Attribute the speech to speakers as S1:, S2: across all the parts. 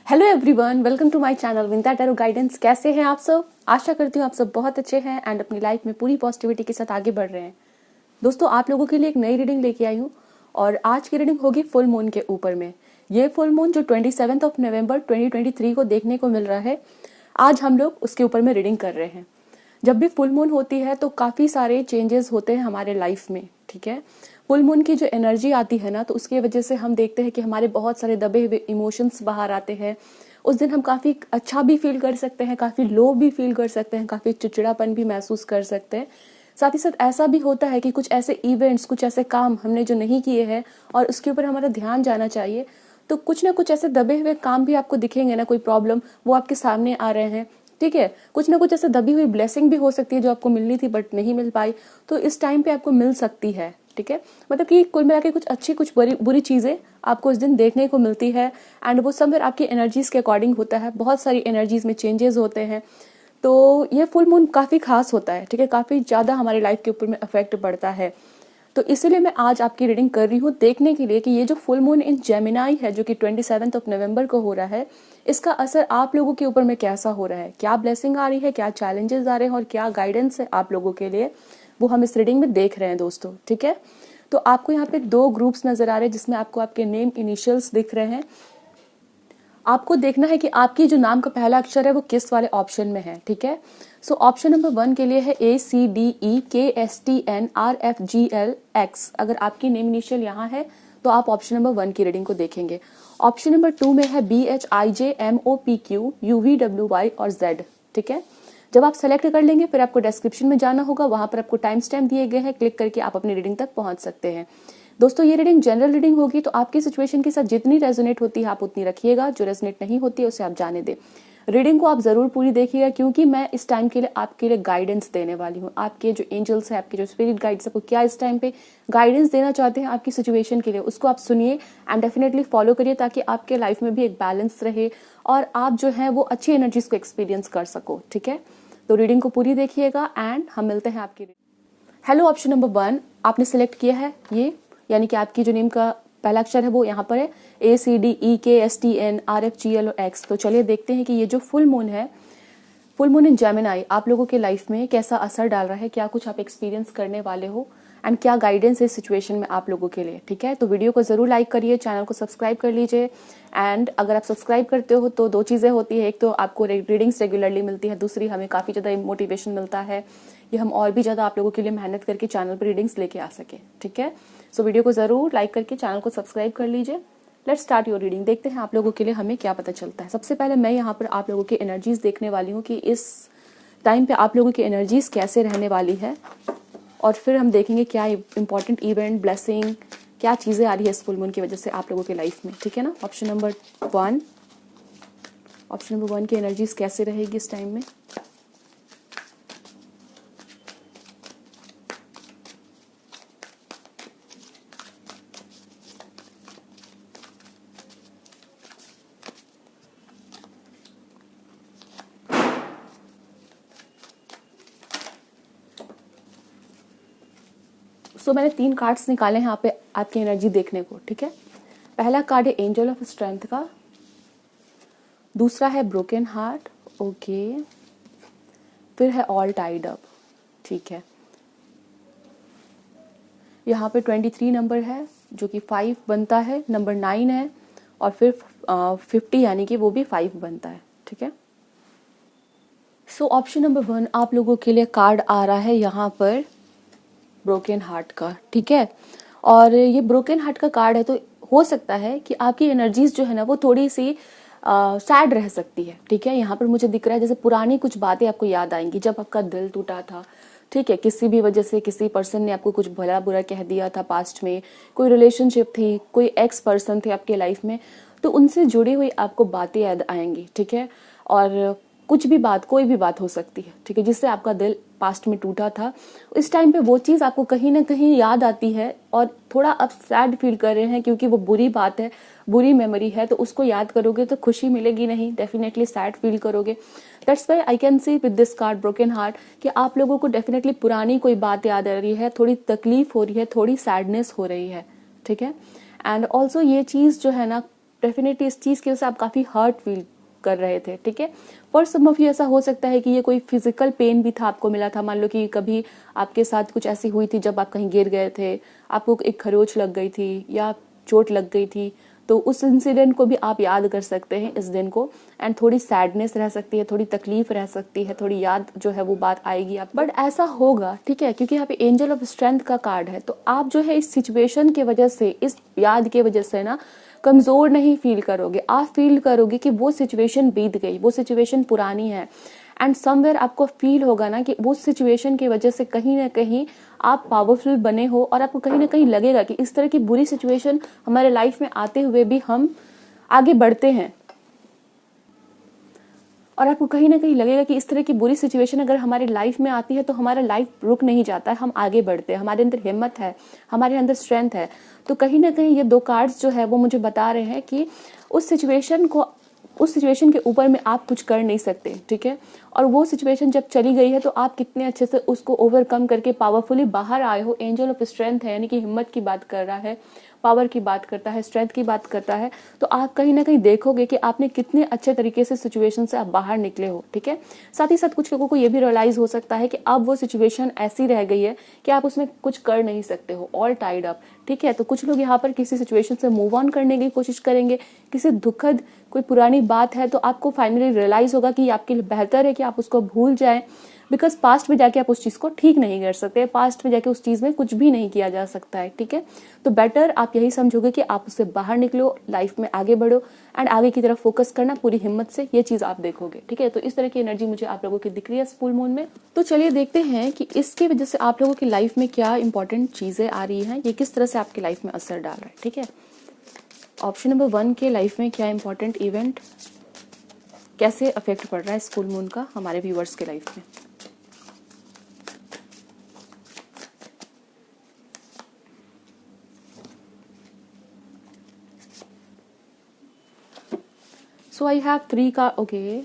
S1: Hello everyone, welcome to my channel Vinta tarot guidance. कैसे हैं आप सब? आशा करती हूँ आप सब बहुत अच्छे हैं एंड अपनी लाइफ में पूरी पॉजिटिविटी के साथ आगे बढ़ रहे हैं। दोस्तों, आप लोगों के लिए एक नई रीडिंग लेके आई हूँ और आज की रीडिंग होगी फुल मून के ऊपर में। ये फुल मून जो 27 नवंबर 2023 को देखने को मिल रहा है, आज हम लोग उसके ऊपर में रीडिंग कर रहे हैं। जब भी फुल मून होती है तो काफ़ी सारे चेंजेस होते हैं हमारे लाइफ में, ठीक है। फुल मून की जो एनर्जी आती है ना, तो उसकी वजह से हम देखते हैं कि हमारे बहुत सारे दबे हुए इमोशंस बाहर आते हैं। उस दिन हम काफ़ी अच्छा भी फील कर सकते हैं, काफ़ी लो भी फील कर सकते हैं, काफ़ी चिड़चिड़ापन भी महसूस कर सकते हैं। साथ ही साथ ऐसा भी होता है कि कुछ ऐसे इवेंट्स, कुछ ऐसे काम हमने जो नहीं किए हैं और उसके ऊपर हमारा ध्यान जाना चाहिए, तो कुछ ना कुछ ऐसे दबे हुए काम भी आपको दिखेंगे ना, कोई प्रॉब्लम वो आपके सामने आ रहे हैं, ठीक है। कुछ ना कुछ ऐसे दबी हुई ब्लेसिंग भी हो सकती है जो आपको मिलनी थी बट नहीं मिल पाई, तो इस टाइम पे आपको मिल सकती है, ठीक है। मतलब कि कुल मिला के कुछ अच्छी कुछ बुरी चीज़ें आपको इस दिन देखने को मिलती है एंड वो सब आपकी एनर्जीज के अकॉर्डिंग होता है। बहुत सारी एनर्जीज में चेंजेस होते हैं, तो ये फुल मून काफ़ी खास होता है, ठीक है। काफ़ी ज़्यादा हमारी लाइफ के ऊपर में इफेक्ट पड़ता है, तो इसीलिए मैं आज आपकी रीडिंग कर रही हूँ देखने के लिए कि ये जो फुल मून इन जेमिनाई है जो कि 27 नवंबर को हो रहा है, इसका असर आप लोगों के ऊपर में कैसा हो रहा है, क्या ब्लेसिंग आ रही है, क्या चैलेंजेस आ रहे हैं और क्या गाइडेंस है आप लोगों के लिए, वो हम इस रीडिंग में देख रहे हैं दोस्तों, ठीक है। तो आपको यहाँ पे दो ग्रुप्स नजर आ रहे हैं जिसमें आपको आपके नेम इनिशियल्स दिख रहे हैं। आपको देखना है कि आपकी जो नाम का पहला अक्षर है वो किस वाले ऑप्शन में है, ठीक है। सो ऑप्शन नंबर 1 के लिए है ACDEKSTNRFGLX। अगर आपकी नेम इनिशियल यहाँ है तो आप ऑप्शन नंबर 1 की रीडिंग को देखेंगे। ऑप्शन नंबर 2 में है BHIJMOPQUVWY और Z, ठीक है। जब आप सेलेक्ट कर लेंगे फिर आपको डिस्क्रिप्शन में जाना होगा, वहां पर आपको टाइम स्टैम्प दिए गए हैं, क्लिक करके आप अपनी रीडिंग तक पहुंच सकते हैं। दोस्तों, ये रीडिंग जनरल रीडिंग होगी, तो आपकी सिचुएशन के साथ जितनी रेजोनेट होती है आप उतनी रखिएगा, जो रेजोनेट नहीं होती है उसे आप जाने दें। रीडिंग को आप जरूर पूरी देखिएगा क्योंकि मैं इस टाइम के लिए आपके लिए गाइडेंस देने वाली हूँ। आपके जो एंजल्स हैं, आपके जो स्पिरिट गाइड्स हैं, वो क्या इस टाइम पे गाइडेंस देना चाहते हैं आपकी सिचुएशन के लिए, उसको आप सुनिए एंड डेफिनेटली फॉलो करिए ताकि आपके लाइफ में भी एक बैलेंस रहे और आप जो है वो अच्छी एनर्जीज को एक्सपीरियंस कर सको, ठीक है। तो रीडिंग को पूरी देखिएगा एंड हम मिलते हैं आपकी। हेलो, ऑप्शन नंबर 1 आपने सिलेक्ट किया है ये, यानी कि आपकी जो नेम का पहला अक्षर है वो यहाँ पर है ACDEKSTNRFGLX। तो चलिए देखते हैं कि ये जो फुल मून है, फुल मून इन जेमिनाई आप लोगों के लाइफ में कैसा असर डाल रहा है, क्या कुछ आप एक्सपीरियंस करने वाले हो एंड क्या गाइडेंस है इस सिचुएशन में आप लोगों के लिए, ठीक है। तो वीडियो को जरूर लाइक करिए, चैनल को सब्सक्राइब कर लीजिए एंड अगर आप सब्सक्राइब करते हो तो दो चीज़ें होती है, एक तो आपको रीडिंग्स रेगुलरली मिलती है, दूसरी हमें काफ़ी ज़्यादा मोटिवेशन मिलता है, ये हम और भी ज़्यादा आप लोगों के लिए मेहनत करके चैनल पर रीडिंग्स लेके आ सके, ठीक है। सो वीडियो को ज़रूर लाइक करके चैनल को सब्सक्राइब कर लीजिए। Let's start your reading. देखते हैं आप लोगों के लिए हमें क्या पता चलता है। सबसे पहले मैं यहाँ पर आप लोगों की एनर्जीज देखने वाली हूँ कि इस टाइम पे आप लोगों की एनर्जीज कैसे रहने वाली है और फिर हम देखेंगे क्या इंपॉर्टेंट इवेंट, ब्लेसिंग, क्या चीज़ें आ रही है इस फुल मून की वजह से आप लोगों के लाइफ में, ठीक है ना। ऑप्शन नंबर 1 की एनर्जीज कैसे रहेगी इस टाइम में। सो मैंने 3 कार्ड्स निकाले हैं यहाँ पे आपकी एनर्जी देखने को, ठीक है। पहला कार्ड है एंजल ऑफ स्ट्रेंथ का, दूसरा है ब्रोकन हार्ट, ओके, फिर है ऑल टाइड अप, ठीक है। यहाँ पे 23 नंबर है जो कि 5 बनता है, नंबर 9 है और फिर 50 यानी कि वो भी 5 बनता है, ठीक है। सो ऑप्शन नंबर 1 आप लोगों के लिए कार्ड आ रहा है यहाँ पर ब्रोकन हार्ट का, ठीक है। और ये ब्रोकन हार्ट का कार्ड है, तो हो सकता है कि आपकी एनर्जीज जो है ना वो थोड़ी सी सैड रह सकती है, ठीक है। यहाँ पर मुझे दिख रहा है जैसे पुरानी कुछ बातें आपको याद आएंगी जब आपका दिल टूटा था, ठीक है। किसी भी वजह से किसी पर्सन ने आपको कुछ भला बुरा कह दिया था पास्ट में, कोई रिलेशनशिप थी, कोई एक्स पर्सन थे आपके लाइफ में, तो उनसे जुड़ी हुई आपको बातें याद आएंगी, ठीक है। और कुछ भी बात, कोई भी बात हो सकती है, ठीक है, जिससे आपका दिल पास्ट में टूटा था। इस टाइम पे वो चीज़ आपको कहीं ना कहीं याद आती है और थोड़ा आप सैड फील कर रहे हैं क्योंकि वो बुरी बात है, बुरी मेमोरी है, तो उसको याद करोगे तो खुशी मिलेगी नहीं, डेफिनेटली सैड फील करोगे। That's why I can C with this card broken heart कि आप लोगों को डेफिनेटली पुरानी कोई बात याद आ रही है, थोड़ी तकलीफ हो रही है, थोड़ी सैडनेस हो रही है, ठीक है। एंड ऑल्सो ये चीज़ जो है ना डेफिनेटली इस चीज़ की वजह से आप काफ़ी हर्ट फील कर रहे थे, ठीक है। फॉर सम ऑफ यू ऐसा हो सकता है कि ये कोई फिजिकल पेन भी था, आपको मिला था। मान लो कि कभी आपके साथ कुछ ऐसी हुई थी जब आप कहीं गिर गए थे, आपको एक खरोच लग गई थी या चोट लग गई थी, तो उस इंसिडेंट को भी आप याद कर सकते हैं इस दिन को। एंड थोड़ी सैडनेस रह सकती है, थोड़ी तकलीफ रह सकती है, थोड़ी याद जो है वो बात आएगी आप, बट ऐसा होगा, ठीक है, क्योंकि यहाँ पे एंजल ऑफ स्ट्रेंथ का कार्ड है। तो आप जो है इस सिचुएशन की वजह से, इस याद की वजह से ना कमजोर नहीं फील करोगे। आप फील करोगे कि वो सिचुएशन बीत गई, वो सिचुएशन पुरानी है। एंड समवेयर आपको फील होगा ना कि वो सिचुएशन की वजह से कहीं ना कहीं आप पावरफुल बने हो, और आपको कहीं ना कहीं लगेगा कि इस तरह की बुरी सिचुएशन हमारे लाइफ में आते हुए भी हम आगे बढ़ते हैं। और आपको कहीं ना कहीं लगेगा कि इस तरह की बुरी सिचुएशन अगर हमारे लाइफ में आती है तो हमारा लाइफ रुक नहीं जाता है, हम आगे बढ़ते हैं, हमारे अंदर हिम्मत है, हमारे अंदर स्ट्रेंथ है। तो कहीं ना कहीं ये दो कार्ड्स जो है वो मुझे बता रहे हैं कि उस सिचुएशन के ऊपर में आप कुछ कर नहीं सकते, ठीक है। और वो सिचुएशन जब चली गई है तो आप कितने अच्छे से उसको ओवरकम करके पावरफुली बाहर आए हो। एंजल ऑफ स्ट्रेंथ है, यानी कि हिम्मत की बात कर रहा है, पावर की बात करता है, स्ट्रेंथ की बात करता है। तो आप कहीं ना कहीं देखोगे कि आपने कितने अच्छे तरीके से सिचुएशन से आप बाहर निकले हो, ठीक है। साथ ही साथ कुछ लोगों को ये भी रियलाइज हो सकता है कि अब वो सिचुएशन ऐसी रह गई है कि आप उसमें कुछ कर नहीं सकते हो, ऑल टाइड अप, ठीक है। तो कुछ लोग यहाँ पर किसी सिचुएशन से मूव ऑन करने की कोशिश करेंगे, किसी दुखद कोई पुरानी बात है तो आपको फाइनली रियलाइज होगा कि आपके लिए बेहतर है कि आप उसको भूल जाएं, बिकॉज पास्ट में जाके आप उस चीज को ठीक नहीं कर सकते, पास्ट में जाके उस चीज में कुछ भी नहीं किया जा सकता है, ठीक है। तो बेटर आप यही समझोगे कि आप उससे बाहर निकलो, लाइफ में आगे बढ़ो एंड आगे की तरफ फोकस करना पूरी हिम्मत से, ये चीज आप देखोगे, ठीक है। तो इस तरह की एनर्जी मुझे आप लोगों की दिख रही है फुल मून में। तो चलिए देखते हैं कि इसकी वजह से आप लोगों की लाइफ में क्या इंपॉर्टेंट चीजें आ रही हैं, ये किस तरह से आपकी लाइफ में असर डाल रहा है, ठीक है। ऑप्शन नंबर 1 के लाइफ में क्या इंपॉर्टेंट इवेंट कैसे अफेक्ट पड़ रहा है फुल मून का हमारे व्यूअर्स के लाइफ में। सो आई हैव 3 का, ओके,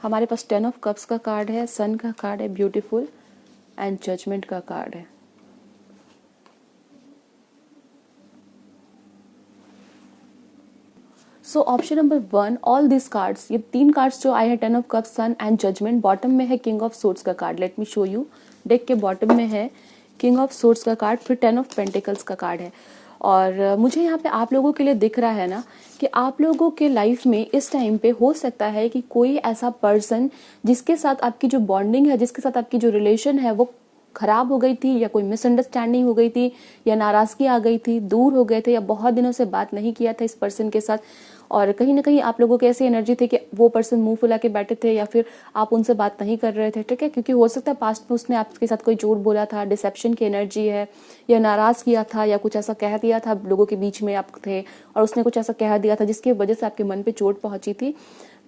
S1: हमारे पास 10 ऑफ कप्स का कार्ड है, सन का कार्ड है, ब्यूटीफुल, एंड जजमेंट का कार्ड है। So option number 1, all this cards, ये 3 कार्ड्स जो आए हैं, 10 of cups, sun and judgement, bottom में है किंग ऑफ सोर्ड्स का card. Let me show you, deck के बॉटम में है किंग ऑफ सोर्ड्स का कार्ड, फिर 10 ऑफ पेंटिकल्स का कार्ड है। और मुझे यहाँ पे आप लोगों के लिए दिख रहा है ना कि आप लोगों के लाइफ में इस टाइम पे हो सकता है कि कोई ऐसा पर्सन जिसके साथ आपकी जो बॉन्डिंग है, जिसके साथ आपकी जो रिलेशन है वो खराब हो गई थी, या कोई मिसअंडरस्टैंडिंग हो गई थी, या नाराजगी आ गई थी, दूर हो गए थे, या बहुत दिनों से बात नहीं किया था इस पर्सन के साथ। और कहीं ना कहीं आप लोगों की ऐसी एनर्जी थी कि वो पर्सन मुंह फुला के बैठे थे, या फिर आप उनसे बात नहीं कर रहे थे, ठीक है। क्योंकि हो सकता है पास्ट में उसने आपके साथ कोई झूठ बोला था, डिसेप्शन की एनर्जी है, या नाराज किया था, या कुछ ऐसा कह दिया था, लोगों के बीच में आप थे और उसने कुछ ऐसा कह दिया था जिसकी वजह से आपके मन पे चोट पहुंची थी।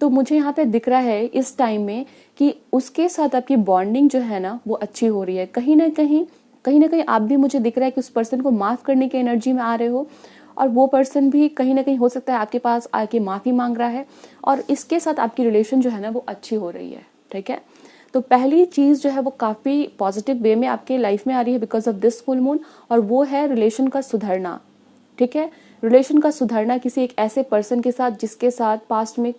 S1: तो मुझे यहाँ पे दिख रहा है इस टाइम में कि उसके साथ आपकी बॉन्डिंग जो है ना वो अच्छी हो रही है। कहीं ना कहीं आप भी, मुझे दिख रहा है कि उस पर्सन को माफ करने की एनर्जी में आ रहे हो, और वो पर्सन भी कहीं ना कहीं हो सकता है आपके पास आके माफी मांग रहा है, और इसके साथ आपकी रिलेशन जो है ना वो अच्छी हो रही है, ठीक है। तो पहली चीज जो है वो काफी पॉजिटिव वे में आपके लाइफ में आ रही है because of this full moon, और वो है रिलेशन का सुधरना, ठीक है। रिलेशन का सुधरना किसी एक ऐसे पर्सन के साथ जिसके साथ पास्ट में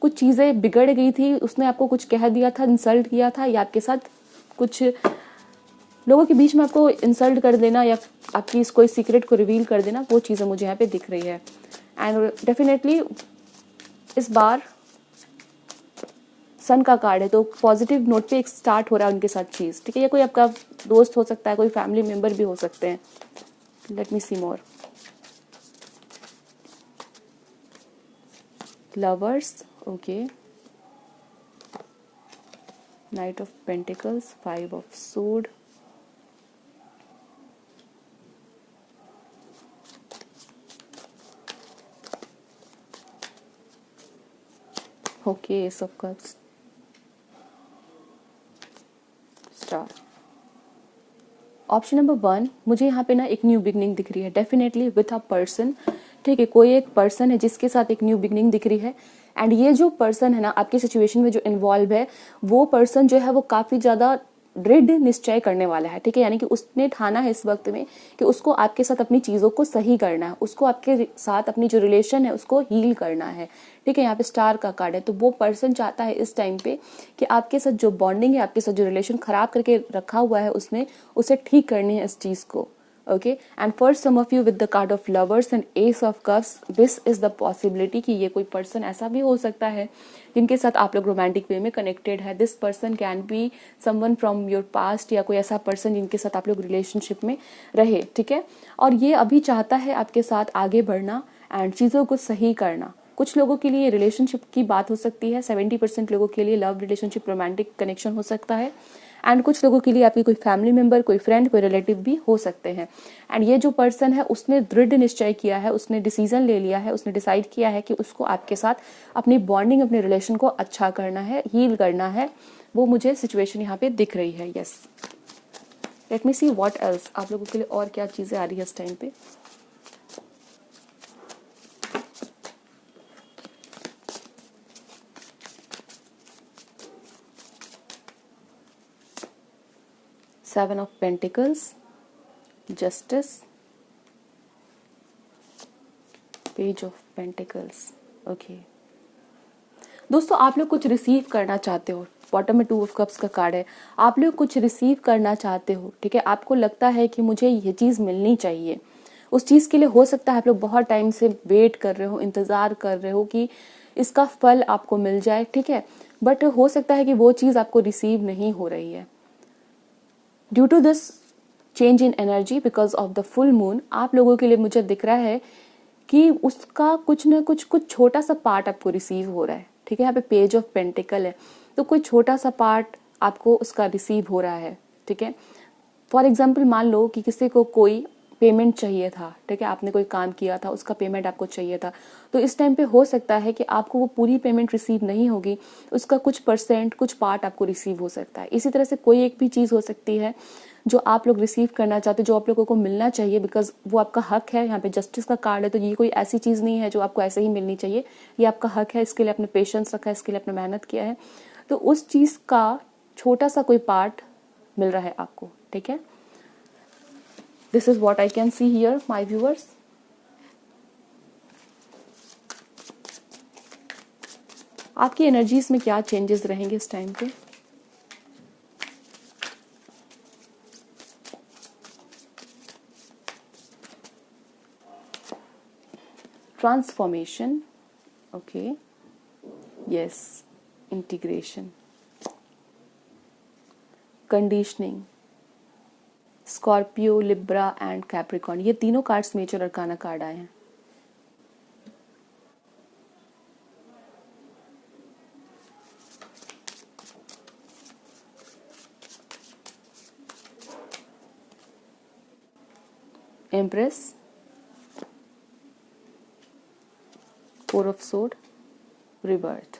S1: कुछ चीजें बिगड़ गई थी, उसने आपको कुछ कह दिया था, इंसल्ट किया था, या आपके साथ कुछ लोगों के बीच में आपको इंसल्ट कर देना, या आपकी कोई सीक्रेट को रिवील कर देना, वो चीज़ें मुझे यहाँ पे दिख रही है। एंड डेफिनेटली इस बार सन का कार्ड है, तो पॉजिटिव नोट पे एक स्टार्ट हो रहा है उनके साथ चीज़, ठीक है। या कोई आपका दोस्त हो सकता है, कोई फैमिली मेम्बर भी हो सकते हैं। Let me see more. Lovers, okay, knight of pentacles, 5 of swords, okay, ace of cups, star. Option number 1, मुझे यहाँ पे ना एक न्यू बिगनिंग दिख रही है, डेफिनेटली विथ अ पर्सन, ठीक है। कोई एक पर्सन है जिसके साथ एक न्यू बिगनिंग दिख रही है, एंड ये जो पर्सन है ना आपकी सिचुएशन में जो इन्वॉल्व है, वो पर्सन जो है वो काफी ज्यादा दृढ़ निश्चय करने वाला है, ठीक है। यानी कि उसने ठाना है इस वक्त में कि उसको आपके साथ अपनी चीज़ों को सही करना है, उसको आपके साथ अपनी जो रिलेशन है उसको हील करना है, ठीक है। यहाँ पे स्टार का कार्ड है, तो वो पर्सन चाहता है इस टाइम पे कि आपके साथ जो बॉन्डिंग है, आपके साथ जो रिलेशन खराब करके रखा हुआ है उसने, उसे ठीक करनी है इस चीज़ को। Okay, and for some of you with the card of lovers and ace of cups, this is the possibility कि ये कोई पर्सन ऐसा भी हो सकता है जिनके साथ आप लोग रोमांटिक वे में कनेक्टेड है। This person can be someone from your past, या कोई ऐसा पर्सन जिनके साथ आप लोग रिलेशनशिप में रहे, ठीक है। और ये अभी चाहता है आपके साथ आगे बढ़ना एंड चीज़ों को सही करना। कुछ लोगों के लिए रिलेशनशिप की बात हो सकती है, 70% लोगों के लिए लव रिलेशनशिप रोमांटिक कनेक्शन हो सकता है, एंड कुछ लोगों के लिए आपकी कोई फैमिली मेंबर, कोई फ्रेंड, कोई रिलेटिव भी हो सकते हैं। एंड ये जो पर्सन है उसने दृढ़ निश्चय किया है, उसने डिसीजन ले लिया है, उसने डिसाइड किया है कि उसको आपके साथ अपनी बॉन्डिंग, अपने रिलेशन को अच्छा करना है, हील करना है। वो मुझे सिचुएशन यहाँ पे दिख रही है। Yes, late me see what else, आप लोगों के लिए और क्या चीजें आ रही है इस टाइम पे। Seven of Pentacles, Justice, Page of Pentacles. Okay. दोस्तों, आप लोग कुछ रिसीव करना चाहते हो। बॉटम में 2 ऑफ कप्स का कार्ड है। आप लोग कुछ रिसीव करना चाहते हो, ठीक है। आपको लगता है कि मुझे ये चीज़ मिलनी चाहिए। उस चीज़ के लिए हो सकता है आप लोग बहुत टाइम से वेट कर रहे हो, इंतज़ार कर रहे हो कि इसका फल आपको मिल जाए, ठीक है। बट हो सकता है कि वो चीज़ आपको रिसीव नहीं हो रही है। Due to this change in energy because of the full moon, आप लोगों के लिए मुझे दिख रहा है कि उसका कुछ ना कुछ छोटा सा पार्ट आपको रिसीव हो रहा है, ठीक है। यहाँ पे पेज ऑफ पेंटिकल है, तो कोई छोटा सा पार्ट आपको उसका रिसीव हो रहा है, ठीक है। फॉर एग्जाम्पल, मान लो कि किसी को कोई पेमेंट चाहिए था, ठीक है। आपने कोई काम किया था, उसका पेमेंट आपको चाहिए था, तो इस टाइम पे हो सकता है कि आपको वो पूरी पेमेंट रिसीव नहीं होगी, उसका कुछ परसेंट, कुछ पार्ट आपको रिसीव हो सकता है। इसी तरह से कोई एक भी चीज़ हो सकती है जो आप लोग रिसीव करना चाहते हो, जो आप लोगों को मिलना चाहिए, बिकॉज वो आपका हक है। यहाँ पे जस्टिस का कार्ड है, तो ये कोई ऐसी चीज़ नहीं है जो आपको ऐसे ही मिलनी चाहिए, ये आपका हक है। इसके लिए आपने पेशेंस रखा है, इसके लिए आपने मेहनत किया है, तो उस चीज़ का छोटा सा कोई पार्ट मिल रहा है आपको, ठीक है। This is what I can see here, my viewers. आपकी एनर्जीज में क्या चेंजेस रहेंगे इस टाइम पे। Transformation, okay, yes, integration, conditioning, Scorpio, Libra and Capricorn, ये तीनों कार्ड्स मेजर अरकाना कार्ड आए हैं। Empress, 4 of sword, rebirth.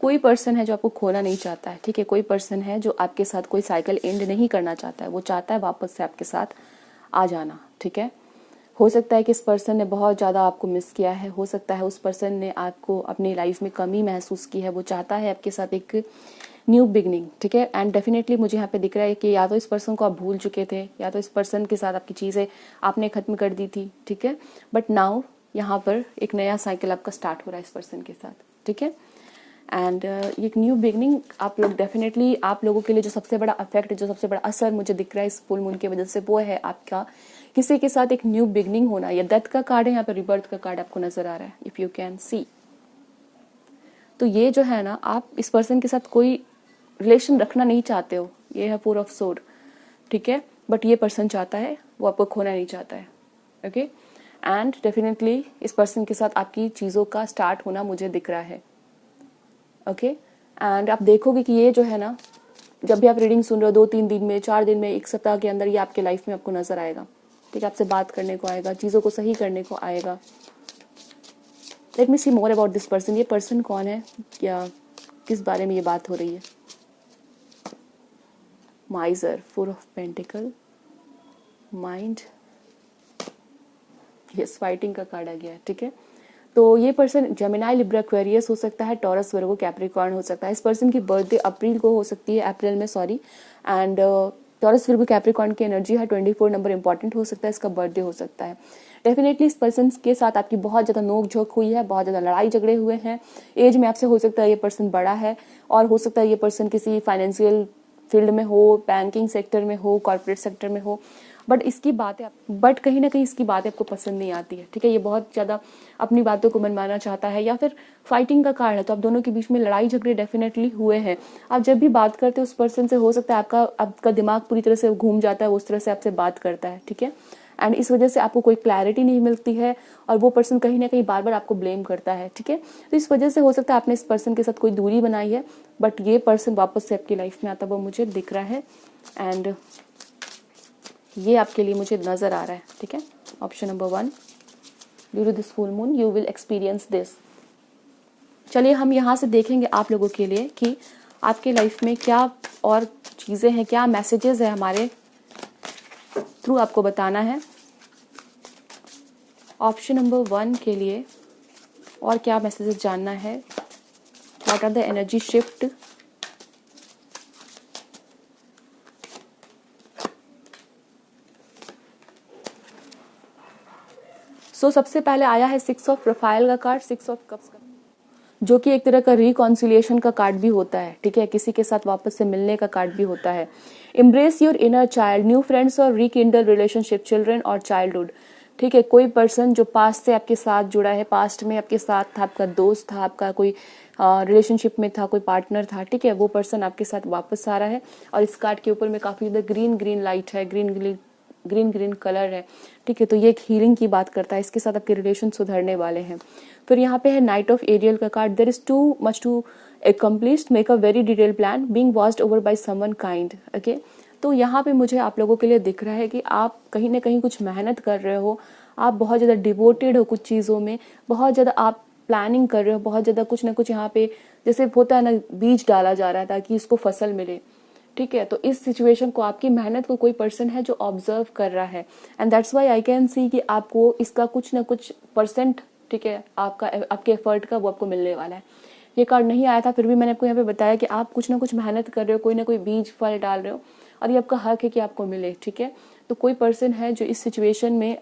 S1: कोई पर्सन है जो आपको खोना नहीं चाहता है, ठीक है। कोई पर्सन है जो आपके साथ कोई साइकिल एंड नहीं करना चाहता है, वो चाहता है वापस से आपके साथ आ जाना, ठीक है। हो सकता है कि इस पर्सन ने बहुत ज़्यादा आपको मिस किया है, हो सकता है उस पर्सन ने आपको अपनी लाइफ में कमी महसूस की है, वो चाहता है आपके साथ एक न्यू बिगनिंग, ठीक है। एंड डेफिनेटली मुझे यहाँ पे दिख रहा है कि या तो इस पर्सन को आप भूल चुके थे, या तो इस पर्सन के साथ आपकी चीज़ें आपने ख़त्म कर दी थी, ठीक है। बट नाउ यहाँ पर एक नया साइकिल आपका स्टार्ट हो रहा है इस पर्सन के साथ, ठीक है। एंड एक न्यू बिगनिंग आप लोग डेफिनेटली, आप लोगों के लिए जो सबसे बड़ा अफेक्ट, जो सबसे बड़ा असर मुझे दिख रहा है इस फुल मून की वजह से, वो है आपका किसी के साथ एक न्यू बिगनिंग होना। या डेथ का कार्ड है, यहाँ पे रिबर्थ का कार्ड आपको नजर आ रहा है, इफ यू कैन सी। तो ये जो है ना, आप इस पर्सन के साथ कोई रिलेशन रखना नहीं चाहते हो, ये है 4 ऑफ सोर्ड, ठीक है। बट ये पर्सन चाहता है, वो आपको खोना नहीं चाहता है, ओके। एंड डेफिनेटली इस पर्सन के साथ आपकी चीज़ों का स्टार्ट होना मुझे दिख रहा है, ओके। एंड आप देखोगे कि ये जो है ना, जब भी आप रीडिंग सुन रहे हो, 2-3 दिन में, 4 दिन में, 1 सप्ताह के अंदर, ये आपके लाइफ में आपको नजर आएगा, ठीक है। आपसे बात करने को आएगा, चीज़ों को सही करने को आएगा। Let me see more about this person. ये पर्सन कौन है, या किस बारे में ये बात हो रही है। माइजर, 4 of pentacle, mind, yes, fighting का कार्ड आ गया है, ठीक है। तो ये पर्सन जेमिनाई, लिब्रा, एक्वेरियस हो सकता है, टॉरस, वर्गो, कैप्रिकॉर्न हो सकता है। इस पर्सन की बर्थडे अप्रैल को हो सकती है, अप्रैल में sorry. And taurus, Virgo, Capricorn की एनर्जी है, 24 नंबर इंपॉर्टेंट हो सकता है, इसका बर्थडे हो सकता है। डेफिनेटली इस पर्सन के साथ आपकी बहुत ज़्यादा नोक झोंक हुई है, बहुत ज़्यादा लड़ाई झगड़े हुए हैं। एज में आपसे हो सकता है ये पर्सन बड़ा है, और हो सकता है ये पर्सन किसी फाइनेंशियल फील्ड में हो, बैंकिंग सेक्टर में हो, कॉर्पोरेट सेक्टर में हो। बट कहीं ना कहीं इसकी बातें आपको पसंद नहीं आती है, ठीक है। ये बहुत ज़्यादा अपनी बातों को मनवाना चाहता है, या फिर फाइटिंग का कार्ड है, तो आप दोनों के बीच में लड़ाई झगड़े डेफिनेटली हुए हैं। आप जब भी बात करते हो उस पर्सन से, हो सकता है आपका दिमाग पूरी तरह से घूम जाता है, उस तरह से आपसे बात करता है, ठीक है। एंड इस वजह से आपको कोई क्लैरिटी नहीं मिलती है, और वो पर्सन कहीं ना कहीं बार बार आपको ब्लेम करता है, ठीक है। तो इस वजह से हो सकता है आपने इस पर्सन के साथ कोई दूरी बनाई है, बट ये पर्सन वापस से आपकी लाइफ में आता हुआ मुझे दिख रहा है, एंड ये आपके लिए मुझे नजर आ रहा है, ठीक है। Option number 1, due to this full moon you will experience this. चलिए हम यहाँ से देखेंगे आप लोगों के लिए कि आपके लाइफ में क्या और चीज़ें हैं, क्या मैसेजेस है हमारे थ्रू आपको बताना है। ऑप्शन नंबर 1 के लिए और क्या मैसेजेस जानना है, what are the energy shift. सबसे पहले आया है 6 ऑफ प्रोफाइल का कार्ड, 6 ऑफ कप्स का, जो कि एक तरह का रिकॉन्सिलिएशन का कार्ड भी होता है, ठीक है। किसी के साथ वापस से मिलने का कार्ड भी होता है। Embrace your inner child, new friends और रिकिंडल रिलेशनशिप, चिल्ड्रन और चाइल्डहुड, ठीक है। कोई पर्सन जो पास्ट से आपके साथ जुड़ा है, पास्ट में आपके साथ था, आपका दोस्त था, आपका कोई रिलेशनशिप में था, कोई पार्टनर था, ठीक है, वो पर्सन आपके साथ वापस आ रहा है। और इस कार्ड के ऊपर में काफी ज्यादा ग्रीन ग्रीन लाइट है, ग्रीन कलर है, ठीक है। तो ये एक हीलिंग की बात करता है, इसके साथ आपके रिलेशन सुधरने वाले हैं। फिर यहाँ पे है नाइट ऑफ एरियल का card, there is too much to accomplish, make a very detail plan, being watched over by someone kind, okay. तो यहाँ पे मुझे आप लोगों के लिए दिख रहा है कि आप कहीं ना कहीं कुछ मेहनत कर रहे हो, आप बहुत ज़्यादा डिवोटेड हो कुछ चीज़ों में, बहुत ज़्यादा आप प्लानिंग कर रहे हो, बहुत ज़्यादा कुछ ना कुछ यहाँ पे जैसे होता है ना, बीज डाला जा रहा है ताकि इसको फसल मिले, ठीक है। तो इस सिचुएशन को, आपकी मेहनत को कोई पर्सन है जो ऑब्जर्व कर रहा है, and that's why I can see कि आपको इसका कुछ ना कुछ परसेंट, ठीक है, आपके एफर्ट का वो आपको मिलने वाला है। ये कार्ड नहीं आया था, फिर भी मैंने आपको यहाँ पे बताया कि आप कुछ ना कुछ मेहनत कर रहे हो, कोई ना कोई बीज फल डाल रहे हो, और ये आपका हक है कि आपको मिले, ठीक है। तो कोई पर्सन है जो इस सिचुएशन में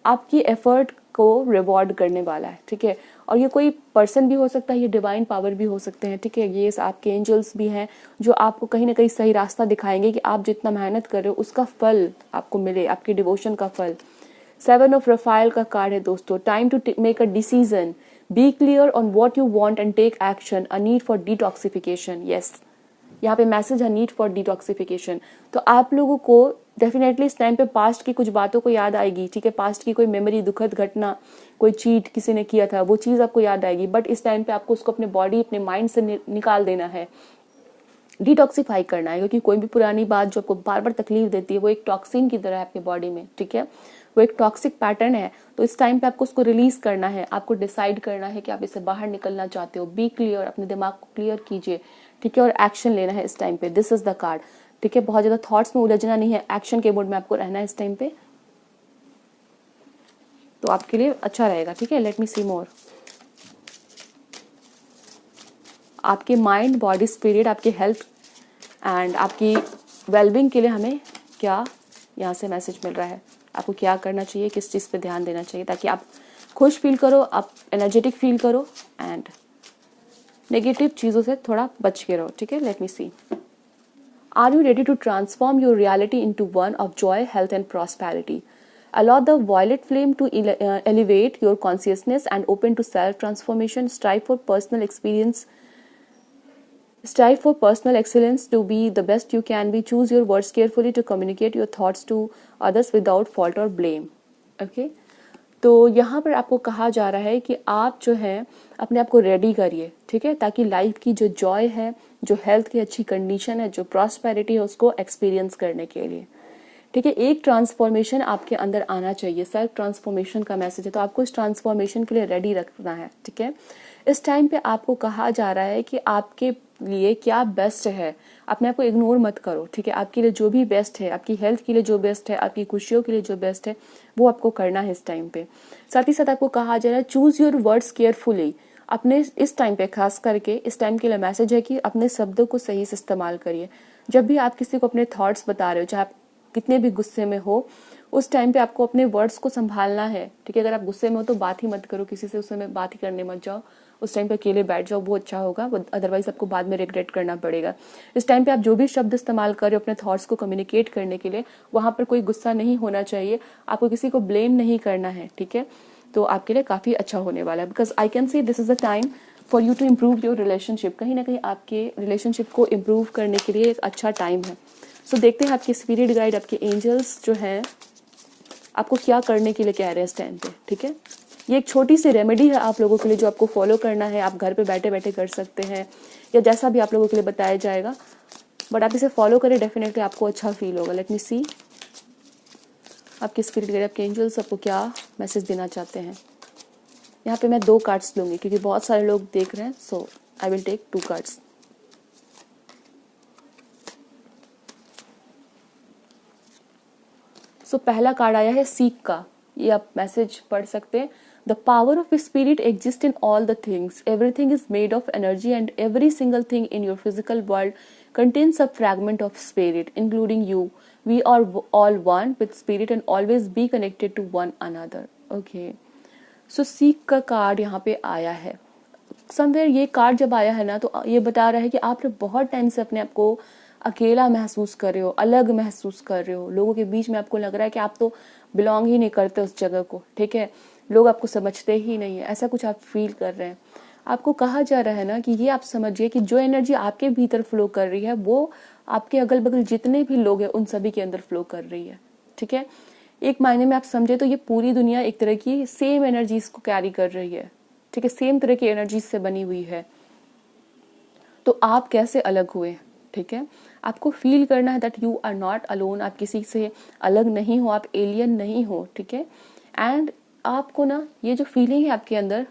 S1: आपकी एफर्ट को रिवॉर्ड करने वाला है, ठीक है। और ये कोई पर्सन भी हो सकता है, ये डिवाइन पावर भी हो सकते हैं, ठीक है। ये आपके एंजल्स भी हैं जो आपको कहीं ना कहीं सही रास्ता दिखाएंगे कि आप जितना मेहनत कर रहे हो उसका फल आपको मिले, आपके डिवोशन का फल। 7 ऑफ रफाइल का कार्ड है दोस्तों, time to make a decision, be clear on what you want and take action, a need for detoxification. Yes, यहाँ पे मैसेज है नीड फॉर डिटॉक्सिफिकेशन। तो आप लोगों को डेफिनेटली इस टाइम पे पास्ट की कुछ बातों को याद आएगी, ठीक है। पास्ट की कोई मेमोरी, दुखद घटना, कोई चीट किसी ने किया था, वो चीज़ आपको याद आएगी, बट इस टाइम पे आपको उसको अपने बॉडी, अपने माइंड से निकाल देना है, डिटॉक्सिफाई करना है। क्योंकि कोई भी पुरानी बात जो आपको बार बार तकलीफ देती है वो एक टॉक्सिन की तरह है आपके बॉडी में, ठीक है। वो एक टॉक्सिक पैटर्न है, तो इस टाइम पे आपको उसको रिलीज करना है, आपको डिसाइड करना है कि आप इससे बाहर निकलना चाहते हो। बी क्लियर, अपने दिमाग को क्लियर कीजिए, ठीक है, और एक्शन लेना है इस टाइम पे। दिस इज द कार्ड, ठीक है। बहुत ज्यादा थॉट्स में उलझना नहीं है, एक्शन के मोड में आपको रहना है इस टाइम पे, तो आपके लिए अच्छा रहेगा, ठीक है। लेट मी सी मोर। आपके माइंड, बॉडी, स्पिरिट, आपकी हेल्थ एंड आपकी वेलबींग के लिए हमें क्या यहाँ से मैसेज मिल रहा है, आपको क्या करना चाहिए, किस चीज़ पे ध्यान देना चाहिए ताकि आप खुश फील करो, आप एनर्जेटिक फील करो, एंड नेगेटिव चीज़ों से थोड़ा बच के रहो, ठीक है। Let me see. Are you ready to transform your reality into one of joy, health and prosperity? Allow the violet flame to elevate your consciousness and open to self-transformation. Strive for personal excellence to be the best you can be. Choose your words carefully to communicate your thoughts to others without fault or blame. Okay? तो यहाँ पर आपको कहा जा रहा है कि आप जो है अपने आप को रेडी करिए, ठीक है, ताकि लाइफ की जो जॉय है, जो हेल्थ की अच्छी कंडीशन है, जो प्रॉस्पेरिटी है, उसको एक्सपीरियंस करने के लिए, ठीक है। एक ट्रांसफॉर्मेशन आपके अंदर आना चाहिए, सेल्फ ट्रांसफॉर्मेशन का मैसेज है, तो आपको इस ट्रांसफॉर्मेशन के लिए रेडी रखना है, ठीक है। इस टाइम पे आपको कहा जा रहा है कि आपके लिए क्या बेस्ट है, अपने आप को इग्नोर मत करो, ठीक है। आपके लिए जो भी बेस्ट है, आपकी हेल्थ के लिए जो बेस्ट है, आपकी खुशियों के लिए जो बेस्ट है, वो आपको करना है इस टाइम पे। साथ ही साथ आपको कहा जा रहा है चूज योर वर्ड्स केयरफुली। अपने इस टाइम पे, खास करके इस टाइम के लिए मैसेज है कि अपने शब्दों को सही से इस्तेमाल करिए। जब भी आप किसी को अपने थॉट्स बता रहे हो, चाहे आप कितने भी गुस्से में हो, उस टाइम पे आपको अपने वर्ड्स को संभालना है, ठीक है। अगर आप गुस्से में हो तो बात ही मत करो किसी से, उस समय बात ही करने मत जाओ, उस टाइम पे अकेले बैठ जाओ, वो अच्छा होगा। अदरवाइज आपको बाद में रिग्रेट करना पड़ेगा। इस टाइम पे आप जो भी शब्द इस्तेमाल कर रहे हो अपने थॉट्स को कम्युनिकेट करने के लिए, वहां पर कोई गुस्सा नहीं होना चाहिए, आपको किसी को ब्लेम नहीं करना है, ठीक है। तो आपके लिए काफी अच्छा होने वाला है, because I can say this is the time for you to improve your relationship. कहीं ना कहीं आपके रिलेशनशिप को इम्प्रूव करने के लिए एक अच्छा टाइम है। सो देखते हैं आपके स्पिरिट गाइड, आपके एंजल्स जो हैं आपको क्या करने के लिए कह रहे हैं इस टाइम पे, ठीक है। ये एक छोटी सी रेमेडी है आप लोगों के लिए जो आपको फॉलो करना है। आप घर पे बैठे बैठे कर सकते हैं या जैसा भी आप लोगों के लिए बताया जाएगा, बट आप इसे फॉलो करें, डेफिनेटली आपको अच्छा फील होगा। लेट मी सी आपके स्पिरिट गाइड, आपके एंजल्स आपको क्या मैसेज देना चाहते हैं। यहाँ पे मैं 2 कार्ड्स लूंगी क्योंकि बहुत सारे लोग देख रहे हैं, सो आई विल टेक 2 कार्ड्स। सो पहला कार्ड आया है सीक का, ये आप मैसेज पढ़ सकते हैं। The power of spirit exist in all the things, everything is made of energy and every single thing in your physical world contains a fragment of spirit, including you. We are all one with spirit and always be connected to one another. Okay. So seek का card यहाँ पे आया है। Somewhere ये card जब आया है ना, तो ये बता रहा है कि आप लोग बहुत टाइम से अपने आप को अकेला महसूस कर रहे हो, अलग महसूस कर रहे हो, लोगों के बीच में आपको लग रहा है कि आप तो बिलोंग ही नहीं करते उस जगह को, ठीक है, लोग आपको समझते ही नहीं है, ऐसा कुछ आप फील कर रहे हैं। आपको कहा जा रहा है ना कि ये आप समझिए कि जो एनर्जी आपके भीतर फ्लो कर रही है वो आपके अगल बगल जितने भी लोग हैं उन सभी के अंदर फ्लो कर रही है, ठीक है। एक मायने में आप समझे तो ये पूरी दुनिया एक तरह की सेम एनर्जीज को कैरी कर रही है, ठीक है, सेम तरह की एनर्जीज से बनी हुई है। तो आप कैसे अलग हुए, ठीक है। आपको फील करना है that you are not alone, आप किसी से अलग नहीं हो, आप एलियन नहीं हो, ठीक है। एंड आपको ना ये जो फीलिंग है आपके अंदर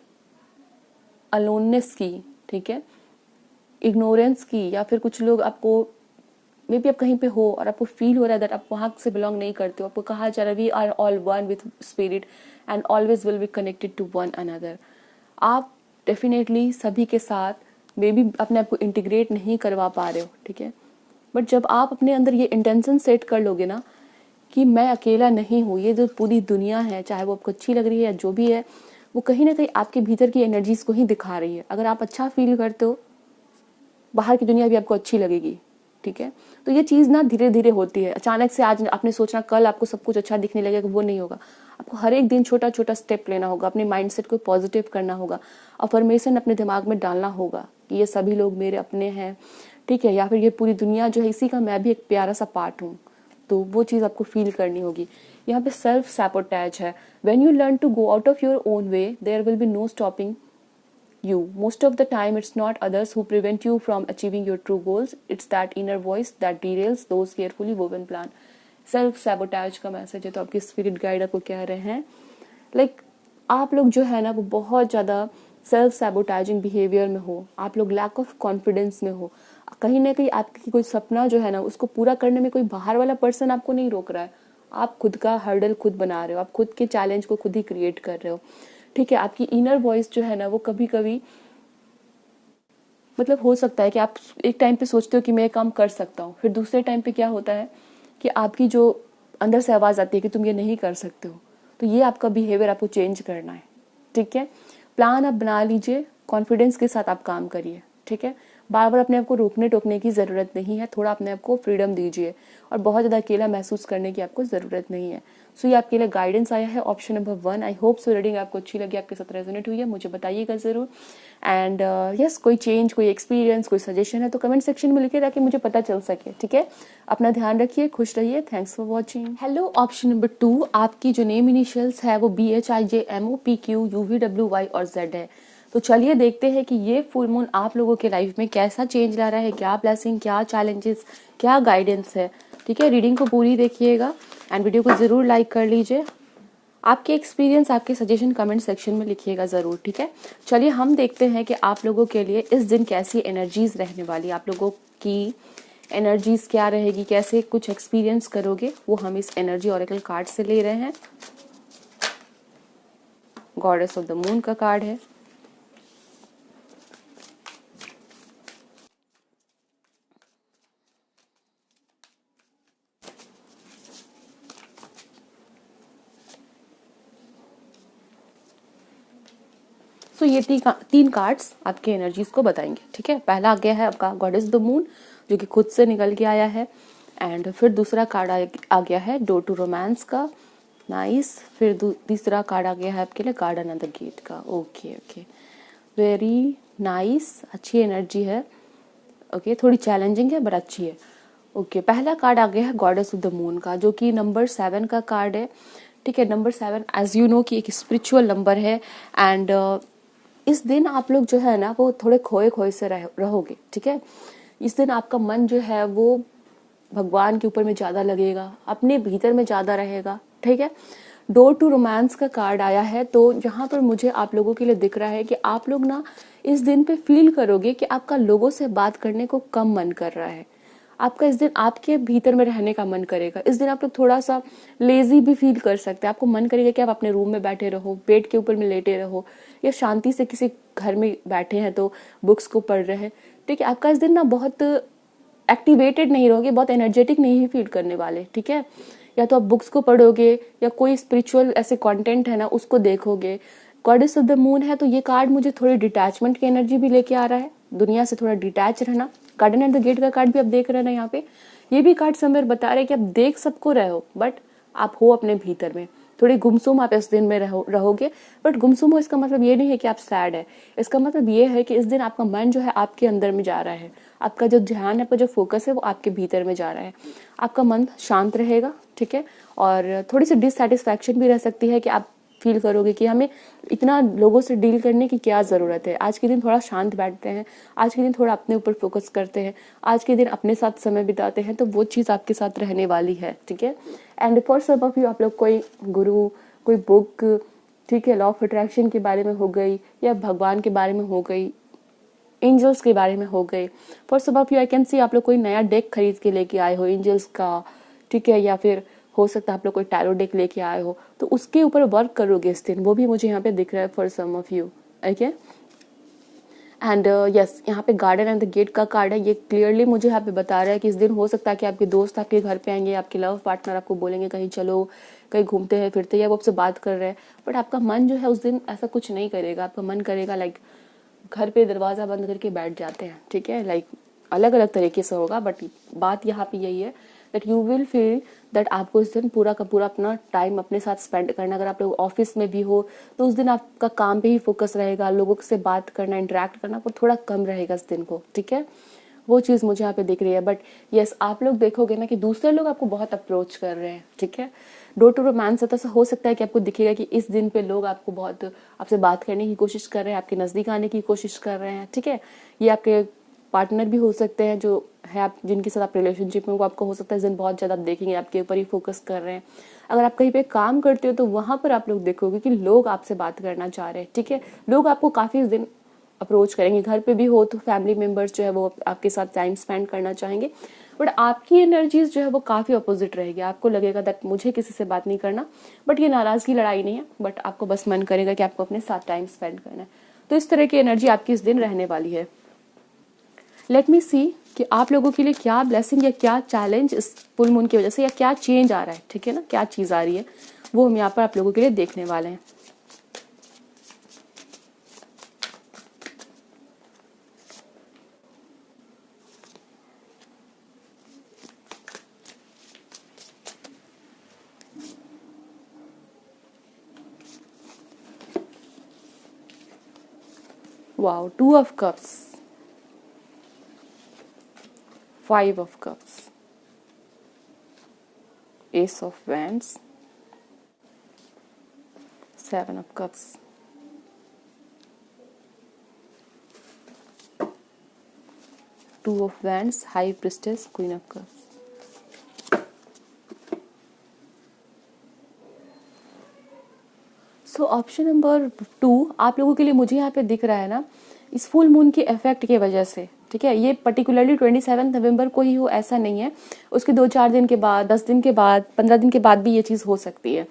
S1: अलोननेस की, ठीक है, इग्नोरेंस की, या फिर कुछ लोग आपको मे बी आप कहीं पे हो और आपको फील हो रहा है दैट आप वहां से बिलोंग नहीं करते हो, आपको कहा जा रहा है we are all one with spirit and always will be connected to one another. आप डेफिनेटली सभी के साथ मे बी अपने आप को इंटीग्रेट नहीं करवा पा रहे हो, ठीक है, बट जब आप अपने अंदर ये इंटेंशन सेट कर लोगे ना कि मैं अकेला नहीं हूँ, ये जो पूरी दुनिया है, चाहे वो आपको अच्छी लग रही है या जो भी है, वो कहीं ना कहीं आपके भीतर की एनर्जीज को ही दिखा रही है। अगर आप अच्छा फील करते हो, बाहर की दुनिया भी आपको अच्छी लगेगी, ठीक है। तो ये चीज ना धीरे धीरे होती है। अचानक से आज आपने सोचना कल आपको सब कुछ अच्छा दिखने लगेगा, वो नहीं होगा। आपको हर एक दिन छोटा छोटा स्टेप लेना होगा, अपने माइंडसेट को पॉजिटिव करना होगा, अफर्मेशन अपने दिमाग में डालना होगा कि ये सभी लोग मेरे अपने हैं, ठीक है, या फिर ये पूरी दुनिया जो है इसी का मैं भी एक प्यारा सा पार्ट हूँ। तो वो चीज आपको फील करनी होगी। यहाँ पे सेल्फ सैबोटेज है। When you learn to go out of your own way there will be no stopping you. Most of the time it's not others who prevent you from achieving your true goals, it's that inner voice that derails those carefully woven plan. Self sabotage का message है। तो आपके spirit guide आपको कह रहे हैं like आप लोग जो है ना वो बहुत ज़्यादा सेल्फ सैबोटाइजिंग बिहेवियर में हो, आप लोग लैक ऑफ कॉन्फिडेंस में हो, कहीं ना कहीं आपकी कोई सपना जो है ना उसको पूरा करने में कोई बाहर वाला पर्सन आपको नहीं रोक रहा है, आप खुद का हर्डल खुद बना रहे हो, आप खुद के चैलेंज को खुद ही क्रिएट कर रहे हो, ठीक है। आपकी इनर वॉइस जो है ना वो कभी कभी मतलब हो सकता है कि आप एक टाइम पे सोचते हो कि मैं ये काम कर सकता हूँ, फिर दूसरे टाइम पे क्या होता है कि आपकी जो अंदर से आवाज आती है कि तुम ये नहीं कर सकते हो। तो ये आपका बिहेवियर आपको चेंज करना है, ठीक है। प्लान आप बना लीजिए, कॉन्फिडेंस के साथ आप काम करिए, ठीक है। बार बार अपने आप को रोकने टोकने की जरूरत नहीं है, थोड़ा अपने आप को फ्रीडम दीजिए और बहुत ज्यादा अकेला महसूस करने की आपको जरूरत नहीं है। सो ये आपके लिए गाइडेंस आया है option number 1। I hope so reading आपको अच्छी लगी, आपके साथ रेजोनेट हुई है, मुझे बताइएगा जरूर। एंड यस कोई चेंज, कोई एक्सपीरियंस, कोई सजेशन है तो कमेंट सेक्शन में लिखिए ताकि मुझे पता चल सके, ठीक है। अपना ध्यान रखिए, खुश रहिए, thanks for watching. Hello option number 2, आपकी जो नेम इनिशियल्स है वो BHIJMOPQUVWY और Z है। तो चलिए देखते हैं कि ये फुल मून आप लोगों के लाइफ में कैसा चेंज ला रहा है, क्या ब्लेसिंग, क्या चैलेंजेस, क्या गाइडेंस है, ठीक है। रीडिंग को पूरी देखिएगा एंड वीडियो को जरूर लाइक कर लीजिए आपके एक्सपीरियंस, आपके सजेशन कमेंट सेक्शन में लिखिएगा ज़रूर, ठीक है। चलिए हम देखते हैं कि आप लोगों के लिए इस दिन कैसी एनर्जीज रहने वाली, आप लोगों की एनर्जीज क्या रहेगी, कैसे कुछ एक्सपीरियंस करोगे, वो हम इस एनर्जी ऑरेकल कार्ड से ले रहे हैं। गॉडेस ऑफ द मून का कार्ड है। तो ये तीन कार्ड्स आपके एनर्जीज को बताएंगे, ठीक है। पहला आ गया है आपका गॉडेस द मून, जो कि खुद से निकल के आया है। एंड फिर दूसरा कार्ड आ गया है डोर टू रोमांस का, नाइस। फिर तीसरा कार्ड आ गया है आपके लिए गार्डन एंड द गेट का। ओके ओके, वेरी नाइस, अच्छी एनर्जी है। ओके, थोड़ी चैलेंजिंग है बट अच्छी है। ओके, पहला कार्ड आ गया है गॉडेस ऑफ द मून का, जो कि नंबर 7 का कार्ड है, ठीक है। नंबर 7 एज यू नो कि एक स्पिरिचुअल नंबर है। एंड इस दिन आप लोग जो है ना वो थोड़े खोए खोए से रहोगे, ठीक है। इस दिन आपका मन जो है वो भगवान के ऊपर में ज़्यादा लगेगा, अपने भीतर में ज़्यादा रहेगा, ठीक है। डोर टू रोमांस का कार्ड आया है, तो यहाँ पर मुझे आप लोगों के लिए दिख रहा है कि आप लोग ना इस दिन पे फील करोगे कि आपका लोगों से बात करने को कम मन कर रहा है। आपका इस दिन आपके भीतर में रहने का मन करेगा। इस दिन आप लोग थोड़ा सा लेजी भी फील कर सकते हैं। आपको मन करेगा कि आप अपने रूम में बैठे रहो, बेड के ऊपर में लेटे रहो, या शांति से किसी घर में बैठे हैं तो बुक्स को पढ़ रहे हैं, ठीक है। आपका इस दिन ना बहुत एक्टिवेटेड नहीं रहोगे, बहुत एनर्जेटिक नहीं फील करने वाले, ठीक है। या तो आप बुक्स को पढ़ोगे या कोई स्पिरिचुअल ऐसे कंटेंट है ना उसको देखोगे। गॉडेस ऑफ द मून है तो ये कार्ड मुझे थोड़ी डिटैचमेंट की एनर्जी भी लेके आ रहा है, दुनिया से थोड़ा डिटैच रहना। गार्डन एंड द गेट का कार्ड भी आप देख रहे हैं ना यहाँ पे, ये भी कार्ड समय बता रहे हैं कि आप देख सबको रहे हो बट आप हो अपने भीतर में। थोड़ी गुमसुम आप इस दिन में रहोगे, बट गुमसुम हो इसका मतलब ये नहीं है कि आप सैड है। इसका मतलब ये है कि इस दिन आपका मन जो है आपके अंदर में जा रहा है, आपका जो ध्यान है, आपका जो फोकस है वो आपके भीतर में जा रहा है। आपका मन शांत रहेगा, ठीक है। और थोड़ी सी डिससेटिस्फैक्शन भी रह सकती है कि आप फील करोगे कि हमें इतना लोगों से डील करने की क्या ज़रूरत है। आज के दिन थोड़ा शांत बैठते हैं, आज के दिन थोड़ा अपने ऊपर फोकस करते हैं, आज के दिन अपने साथ समय बिताते हैं, तो वो चीज़ आपके साथ रहने वाली है, ठीक है। And for some of you, आप लोग कोई गुरु, कोई बुक, ठीक है, लॉ ऑफ अट्रैक्शन के बारे में हो गई, या भगवान के बारे में हो गई, एंजल्स के बारे में हो गए। For some of you I can see आप लोग कोई नया डेक खरीद के लेके आए हो एंजल्स का, ठीक है। या फिर हो सकता है आप लोग कोई टैरो डेक लेके आए हो, तो उसके ऊपर वर्क करोगे इस दिन, वो भी मुझे यहाँ पे दिख रहा है for some of you, okay. And yes, यहाँ पे गार्डन एंड द गेट का कार्ड है, ये क्लियरली मुझे यहाँ पे बता रहा है कि इस दिन हो सकता है कि आपके दोस्त आपके घर पे आएंगे, आपके लव पार्टनर आपको बोलेंगे कहीं चलो, कहीं घूमते हैं फिरते, या वो आपसे बात कर रहे हैं, बट आपका मन जो है उस दिन ऐसा कुछ नहीं करेगा। आपका मन करेगा लाइक घर पे दरवाज़ा बंद करके बैठ जाते हैं, ठीक है। लाइक अलग अलग तरीके से होगा, बट बात यहाँ पे यही है that you will feel that आपको इस दिन पूरा का पूरा अपना टाइम अपने साथ स्पेंड करना। अगर आप लोग ऑफिस में भी हो तो उस दिन आपका काम पे ही फोकस रहेगा, लोगों से बात करना, इंटरेक्ट करना वो थोड़ा कम रहेगा इस दिन को, ठीक है। वो चीज़ मुझे यहाँ पे दिख रही है। बट यस, आप लोग देखोगे ना कि दूसरे लोग आपको बहुत अप्रोच कर रहे हैं, ठीक है। डोर टू रोमांस तो हो सकता है कि आपको दिखेगा कि इस दिन पे लोग आपको बहुत आपसे बात करने की कोशिश कर रहे हैं, आपके नज़दीक आने की कोशिश कर रहे हैं, ठीक है। ये आपके पार्टनर भी हो सकते हैं जो है आप जिनके साथ आप रिलेशनशिप में, वो आपको हो सकता है इस दिन बहुत ज़्यादा देखेंगे, आपके ऊपर ही फोकस कर रहे हैं। अगर आप कहीं पे काम करते हो तो वहाँ पर आप लोग देखोगे कि लोग आपसे बात करना चाह रहे हैं, ठीक है। लोग आपको काफ़ी इस दिन अप्रोच करेंगे, घर पे भी हो तो फैमिली मेम्बर्स जो है वो आपके साथ टाइम स्पेंड करना चाहेंगे, बट आपकी एनर्जीज जो है वो काफ़ी अपोजिट रहेगी। आपको लगेगा दैट मुझे किसी से बात नहीं करना, बट ये नाराज़गी लड़ाई नहीं है, बट आपको बस मन करेगा कि आपको अपने साथ टाइम स्पेंड करना है। तो इस तरह की एनर्जी आपकी इस दिन रहने वाली है। लेट मी सी कि आप लोगों के लिए क्या ब्लेसिंग या क्या चैलेंज इस फुल मून की वजह से, या क्या चेंज आ रहा है, ठीक है ना, क्या चीज़ आ रही है, वो हम यहाँ पर आप लोगों के लिए देखने वाले हैं। Wow, Two of Cups, Five of Cups, Ace of Wands, Seven of Cups, Two of Wands, High Priestess, Queen of Cups. So option number 2 आप लोगों के लिए मुझे यहाँ पे दिख रहा है ना, इस फुल मून की इफेक्ट की वजह से, ठीक है। ये पर्टिकुलरली 27 नवंबर को ही हो ऐसा नहीं है, उसके 2-4 दिन के बाद, 10 दिन के बाद, 15 दिन के बाद भी ये चीज़ हो सकती है।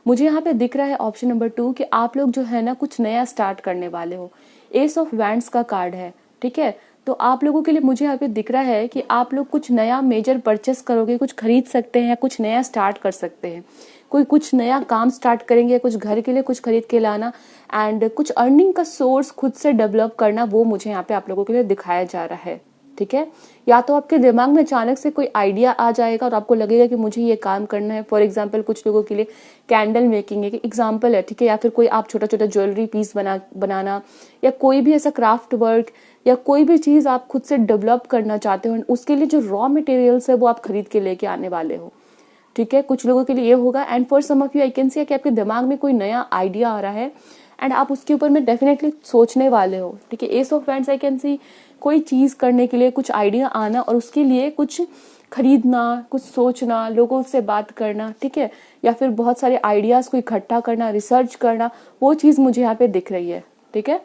S1: मुझे यहाँ पे दिख रहा है ऑप्शन नंबर 2 कि आप लोग जो है ना कुछ नया स्टार्ट करने वाले हो। एस ऑफ वैंड्स का कार्ड है, ठीक है। तो आप लोगों के लिए मुझे यहाँ पे दिख रहा है कि आप लोग कुछ नया मेजर परचेस करोगे, कुछ खरीद सकते हैं या कुछ नया स्टार्ट कर सकते हैं। कोई कुछ नया काम स्टार्ट करेंगे, कुछ घर के लिए कुछ खरीद के लाना एंड कुछ अर्निंग का सोर्स खुद से डेवलप करना, वो मुझे यहाँ पे आप लोगों के लिए दिखाया जा रहा है, ठीक है। या तो आपके दिमाग में अचानक से कोई आइडिया आ जाएगा और आपको लगेगा कि मुझे ये काम करना है। फॉर एग्जांपल कुछ लोगों के लिए कैंडल मेकिंग एक एग्जांपल है, ठीक है। या फिर कोई आप छोटा छोटा ज्वेलरी पीस बनाना या कोई भी ऐसा क्राफ्ट वर्क या कोई भी चीज़ आप खुद से डेवलप करना चाहते हो, उसके लिए जो रॉ मटेरियल्स है वो आप खरीद के लेके आने वाले हो, ठीक है। कुछ लोगों के लिए ये होगा and for some of you I can see कि आपके दिमाग में कोई नया आइडिया आ रहा है एंड आप उसके ऊपर में डेफिनेटली सोचने वाले हो, ठीक है। S of wands I can सी कोई चीज़ करने के लिए कुछ आइडिया आना और उसके लिए कुछ खरीदना, कुछ सोचना, लोगों से बात करना, ठीक है। या फिर बहुत सारे आइडियाज़ को इकट्ठा करना, रिसर्च करना, वो चीज़ मुझे यहाँ पे दिख रही है, ठीक है।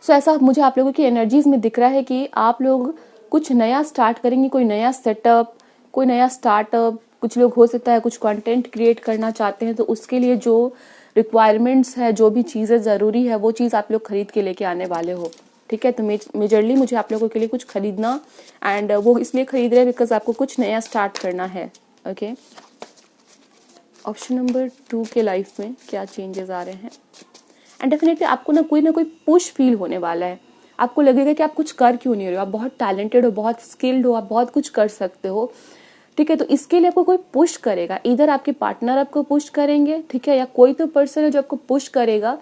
S1: सो ऐसा मुझे आप लोगों की एनर्जीज में दिख रहा है कि आप लोग कुछ नया स्टार्ट करेंगे, कोई नया सेटअप, कोई नया स्टार्टअप। कुछ लोग हो सकता है कुछ कंटेंट क्रिएट करना चाहते हैं, तो उसके लिए जो रिक्वायरमेंट्स है, जो भी चीज़ें ज़रूरी है, वो चीज़ आप लोग खरीद के लेके आने वाले हो, ठीक है। तो मेजरली मुझे आप लोगों के लिए कुछ खरीदना एंड वो इसलिए खरीद रहे हैं बिकॉज आपको कुछ नया स्टार्ट करना है, ओके। ऑप्शन नंबर 2 के लाइफ में क्या चेंजेस आ रहे हैं एंड डेफिनेटली आपको ना कोई पुश फील होने वाला है। आपको लगेगा कि आप कुछ कर क्यों नहीं रहे हो, आप बहुत टैलेंटेड हो, बहुत स्किल्ड हो, आप बहुत कुछ कर सकते हो, ठीक है। तो इसके लिए आपको कोई पुश करेगा, इधर आपके पार्टनर आपको पुश करेंगे, ठीक है, या कोई तो पर्सन है जो आपको पुश करेगा,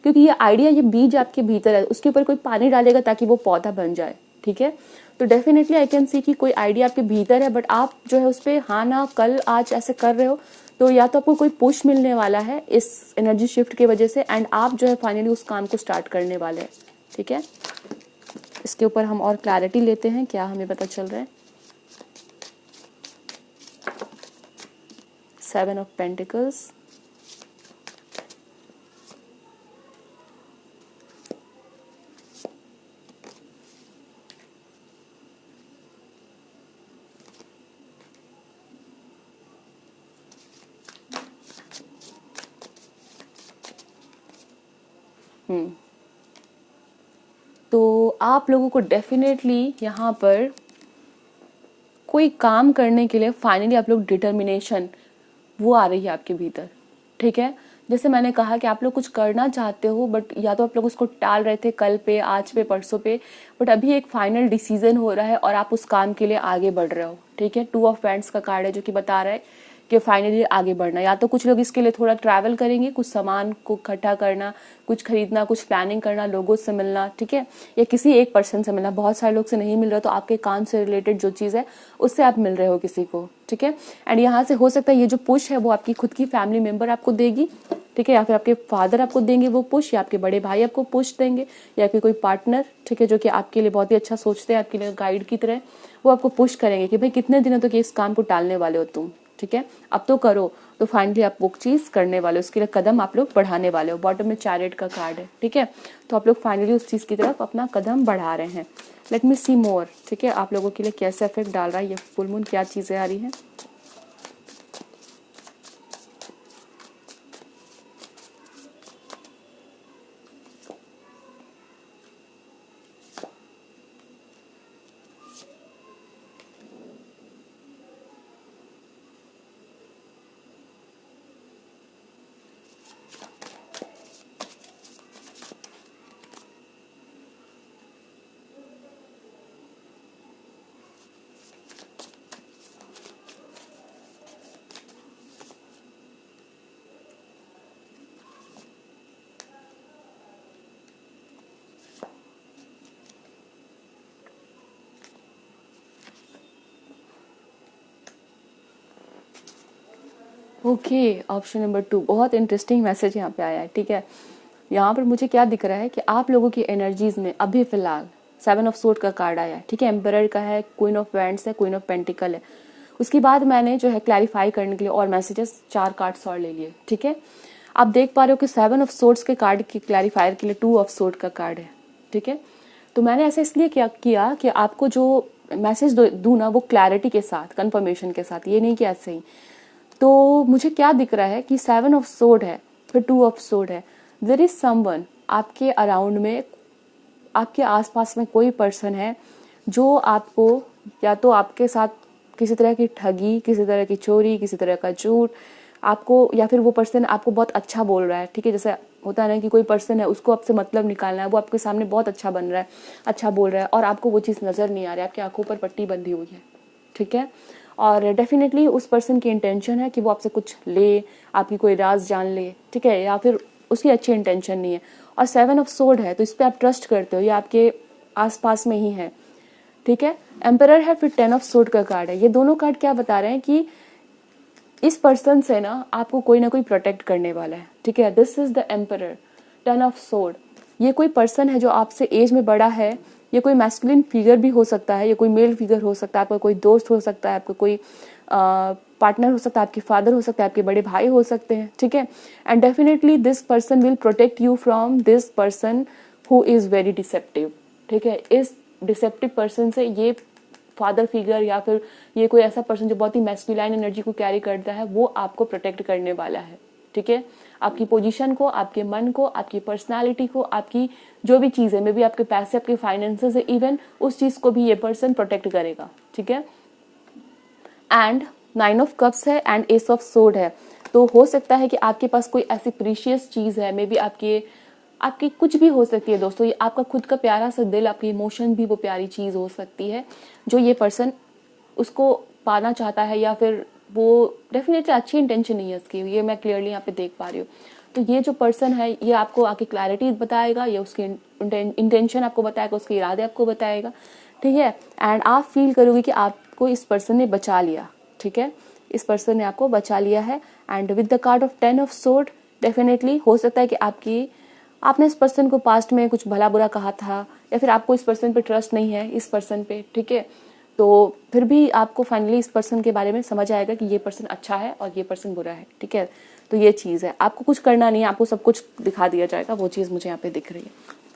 S1: क्योंकि ये आइडिया, ये बीज आपके भीतर है, उसके ऊपर कोई पानी डालेगा ताकि वो पौधा बन जाए, ठीक है। तो डेफिनेटली आई कैन सी कि कोई आइडिया आपके भीतर है बट आप जो है उस पर हाँ ना कल आज ऐसे कर रहे हो, तो या तो आपको कोई पुश मिलने वाला है इस एनर्जी शिफ्ट की वजह से एंड आप जो है फाइनली उस काम को स्टार्ट करने वाले हैं, ठीक है। इसके ऊपर हम और क्लैरिटी लेते हैं, क्या हमें पता चल रहा है। 7 ऑफ पेंटिकल्स, तो आप लोगों को डेफिनेटली यहाँ पर कोई काम करने के लिए फाइनली आप लोग डिटर्मिनेशन वो आ रही है आपके भीतर, ठीक है। जैसे मैंने कहा कि आप लोग कुछ करना चाहते हो बट या तो आप लोग उसको टाल रहे थे कल पे, आज पे, परसों पे, बट अभी एक फाइनल डिसीजन हो रहा है और आप उस काम के लिए आगे बढ़ रहे हो, ठीक है। 2 ऑफ वैंड्स का कार्ड है जो कि बता रहा है कि फाइनली आगे बढ़ना। या तो कुछ लोग इसके लिए थोड़ा ट्रैवल करेंगे, कुछ सामान को इकट्ठा करना, कुछ खरीदना, कुछ प्लानिंग करना, लोगों से मिलना, ठीक है, या किसी एक पर्सन से मिलना। बहुत सारे लोग से नहीं मिल रहा तो आपके काम से रिलेटेड जो चीज़ है उससे आप मिल रहे हो किसी को, ठीक है। एंड यहाँ से हो सकता है ये जो पुश है वो आपकी खुद की फैमिली मेम्बर आपको देगी, ठीक है, या फिर आपके फादर आपको देंगे वो पुश, या आपके बड़े भाई आपको पुश देंगे, या फिर कोई पार्टनर, ठीक है, जो कि आपके लिए बहुत ही अच्छा सोचते हैं, आपके लिए गाइड की तरह, वो आपको पुश करेंगे कि भाई कितने दिनों तक इस काम को टालने वाले हो तुम, ठीक है, अब तो करो। तो फाइनली आप वो चीज़ करने वाले हो, उसके लिए कदम आप लोग बढ़ाने वाले हो। बॉटम में चैरियट का कार्ड है, ठीक है। तो आप लोग फाइनली उस चीज़ की तरफ अपना कदम बढ़ा रहे हैं। लेट मी सी मोर, ठीक है, आप लोगों के लिए कैसे इफेक्ट डाल रहा है ये फुल मून, क्या चीज़ें आ रही हैं। ओके, ऑप्शन नंबर 2 बहुत इंटरेस्टिंग मैसेज यहाँ पे आया है, ठीक है। यहाँ पर मुझे क्या दिख रहा है कि आप लोगों की एनर्जीज में अभी फिलहाल 7 ऑफ सोर्ड का कार्ड आया है, ठीक है, एम्परर का है, क्वीन ऑफ वैंड्स है, क्वीन ऑफ पेंटिकल है। उसके बाद मैंने जो है क्लैरिफाई करने के लिए और मैसेजेस 4 कार्ड्स और ले लिए, ठीक है। आप देख पा रहे हो कि 7 ऑफ सोर्ड्स के कार्ड के क्लैरिफायर के लिए 2 ऑफ सोर्ड का कार्ड है, ठीक है। तो मैंने ऐसा इसलिए किया कि आपको जो मैसेज दूँ ना वो क्लैरिटी के साथ, कंफर्मेशन के साथ, ये नहीं कि ऐसे ही। तो मुझे क्या दिख रहा है कि 7 ऑफ सोर्ड है, फिर 2 ऑफ सोर्ड है। देयर इज समवन आपके अराउंड में, आपके आसपास में कोई पर्सन है जो आपको या तो आपके साथ किसी तरह की ठगी, किसी तरह की चोरी, किसी तरह का झूठ आपको, या फिर वो पर्सन आपको बहुत अच्छा बोल रहा है, ठीक है। जैसे होता है ना कि कोई पर्सन है उसको आपसे मतलब निकालना है, वो आपके सामने बहुत अच्छा बन रहा है, अच्छा बोल रहा है, और आपको वो चीज़ नज़र नहीं आ रही है, आपकी आंखों पर पट्टी बंधी हुई है, ठीक है। और डेफिनेटली उस पर्सन की इंटेंशन है कि वो आपसे कुछ ले, आपकी कोई राज जान ले, ठीक है, या फिर उसकी अच्छी इंटेंशन नहीं है। और 7 ऑफ सोर्ड है, तो इस पर आप ट्रस्ट करते हो, ये आपके आसपास में ही है, ठीक है। एम्परर है, फिर 10 ऑफ सोर्ड का कार्ड है। ये दोनों कार्ड क्या बता रहे हैं कि इस पर्सन से ना आपको कोई ना कोई प्रोटेक्ट करने वाला है, ठीक है। This is the emperor, 10 of sword. ये कोई पर्सन है जो आपसे एज में बड़ा है, ये कोई मैस्कुलिन फिगर भी हो सकता है, ये कोई मेल फिगर हो सकता है, आपका कोई दोस्त हो सकता है, आपका कोई पार्टनर हो सकता है, आपके फादर हो सकता है, आपके बड़े भाई हो सकते हैं, ठीक है। And definitely this person will protect you from this person who is very deceptive, ठीक है। इस डिसेप्टिव पर्सन से, ये फादर फिगर या फिर ये कोई ऐसा पर्सन जो बहुत ही मैस्कुलाइन एनर्जी को कैरी करता है, वो आपको प्रोटेक्ट करने वाला है, ठीक है। आपकी पोजीशन को, आपके मन को, आपकी पर्सनालिटी को, आपकी जो भी चीज़ है, मे बी आपके पैसे, आपके फाइनेंसेस है, इवन उस चीज़ को भी ये पर्सन प्रोटेक्ट करेगा, ठीक है। एंड 9 ऑफ कप्स है एंड एस ऑफ सोर्ड है। तो हो सकता है कि आपके पास कोई ऐसी प्रीशियस चीज़ है, मे बी आपकी कुछ भी हो सकती है दोस्तों, ये आपका खुद का प्यारा सा दिल, आपकी इमोशन भी वो प्यारी चीज़ हो सकती है जो ये पर्सन उसको पाना चाहता है, या फिर वो डेफिनेटली अच्छी इंटेंशन नहीं है उसकी, ये मैं क्लियरली यहाँ पे देख पा रही हूँ। तो ये जो पर्सन है ये आपको आके क्लैरिटी बताएगा, ये उसकी इंटेंशन आपको बताएगा, उसके इरादे आपको बताएगा, ठीक है। एंड आप फील करोगे कि आपको इस पर्सन ने बचा लिया, ठीक है, इस पर्सन ने आपको बचा लिया है। And with the card of 10 of sword, definitely हो सकता है कि आपने इस पर्सन को पास्ट में कुछ भला बुरा कहा था, या फिर आपको इस पर्सन पे ट्रस्ट नहीं है, इस पर्सन पे, ठीक है। तो फिर भी आपको फाइनली इस पर्सन के बारे में समझ आएगा कि ये पर्सन अच्छा है और ये पर्सन बुरा है, ठीक है। तो ये चीज़ है, आपको कुछ करना नहीं है, आपको सब कुछ दिखा दिया जाएगा, वो चीज़ मुझे यहाँ पे दिख रही है।